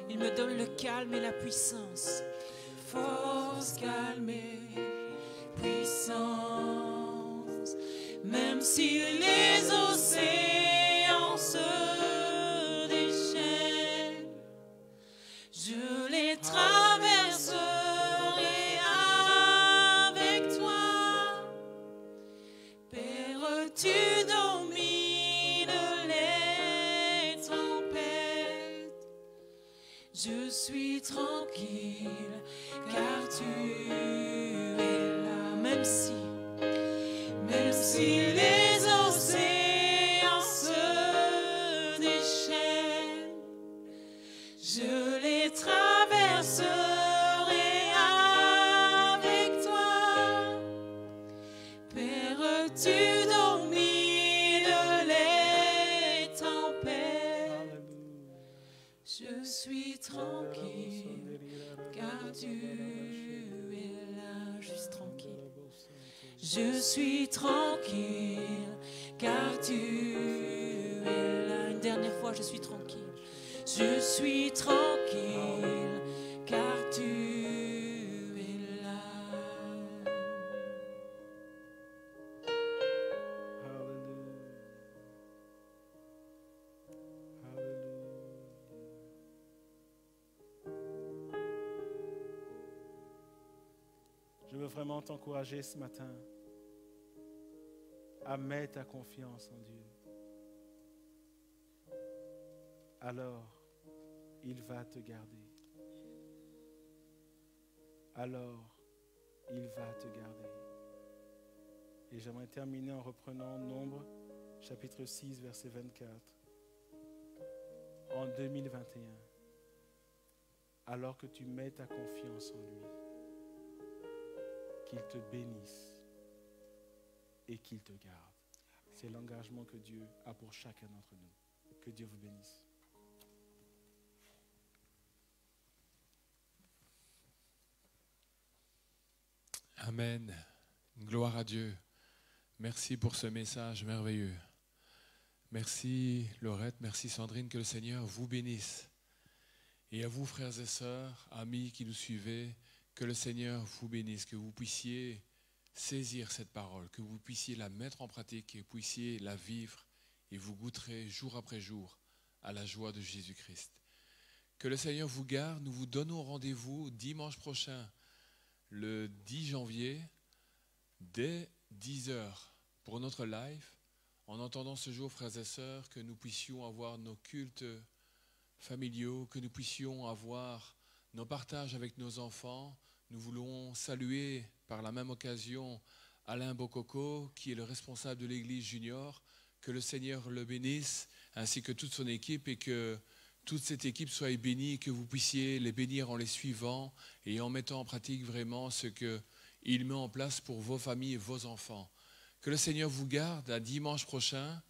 Il me donne le calme et la puissance. Force, calme et puissance. Même si les océans se déchaînent, je les traverserai avec toi. Père, tu domines les tempêtes. Je suis tranquille car tu es là. Même si les océans se déchaînent, je les traverserai avec toi. Père, tu domines les tempêtes. Je suis tranquille car tu es là. Juste tranquille. Je suis tranquille car tu es là. Une dernière fois, je suis tranquille. Je suis tranquille car tu es là. Je veux vraiment t'encourager ce matin à mettre ta confiance en Dieu. Alors, il va te garder. Alors, il va te garder. Et j'aimerais terminer en reprenant Nombre, chapitre 6, verset 24. En 2021, alors que tu mets ta confiance en lui, qu'il te bénisse et qu'il te garde. C'est l'engagement que Dieu a pour chacun d'entre nous. Que Dieu vous bénisse. Amen. Gloire à Dieu. Merci pour ce message merveilleux. Merci Laurette, merci Sandrine, que le Seigneur vous bénisse Et à vous, frères et sœurs, amis qui nous suivez, que le Seigneur vous bénisse, que vous puissiez saisir cette parole, que vous puissiez la mettre en pratique et que vous puissiez la vivre et vous goûterez jour après jour à la joie de Jésus-Christ. Que le Seigneur vous garde. Nous vous donnons rendez-vous dimanche prochain, le 10 janvier, dès 10h pour notre live. En entendant ce jour, frères et sœurs, que nous puissions avoir nos cultes familiaux, que nous puissions avoir nos partages avec nos enfants. Nous voulons saluer par la même occasion Alain Bokoko, qui est le responsable de l'église junior. Que le Seigneur le bénisse, ainsi que toute son équipe, et que toute cette équipe soit bénie, que vous puissiez les bénir en les suivant et en mettant en pratique vraiment ce qu'il met en place pour vos familles et vos enfants. Que le Seigneur vous garde. À dimanche prochain.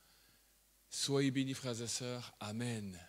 Soyez bénis, frères et sœurs. Amen.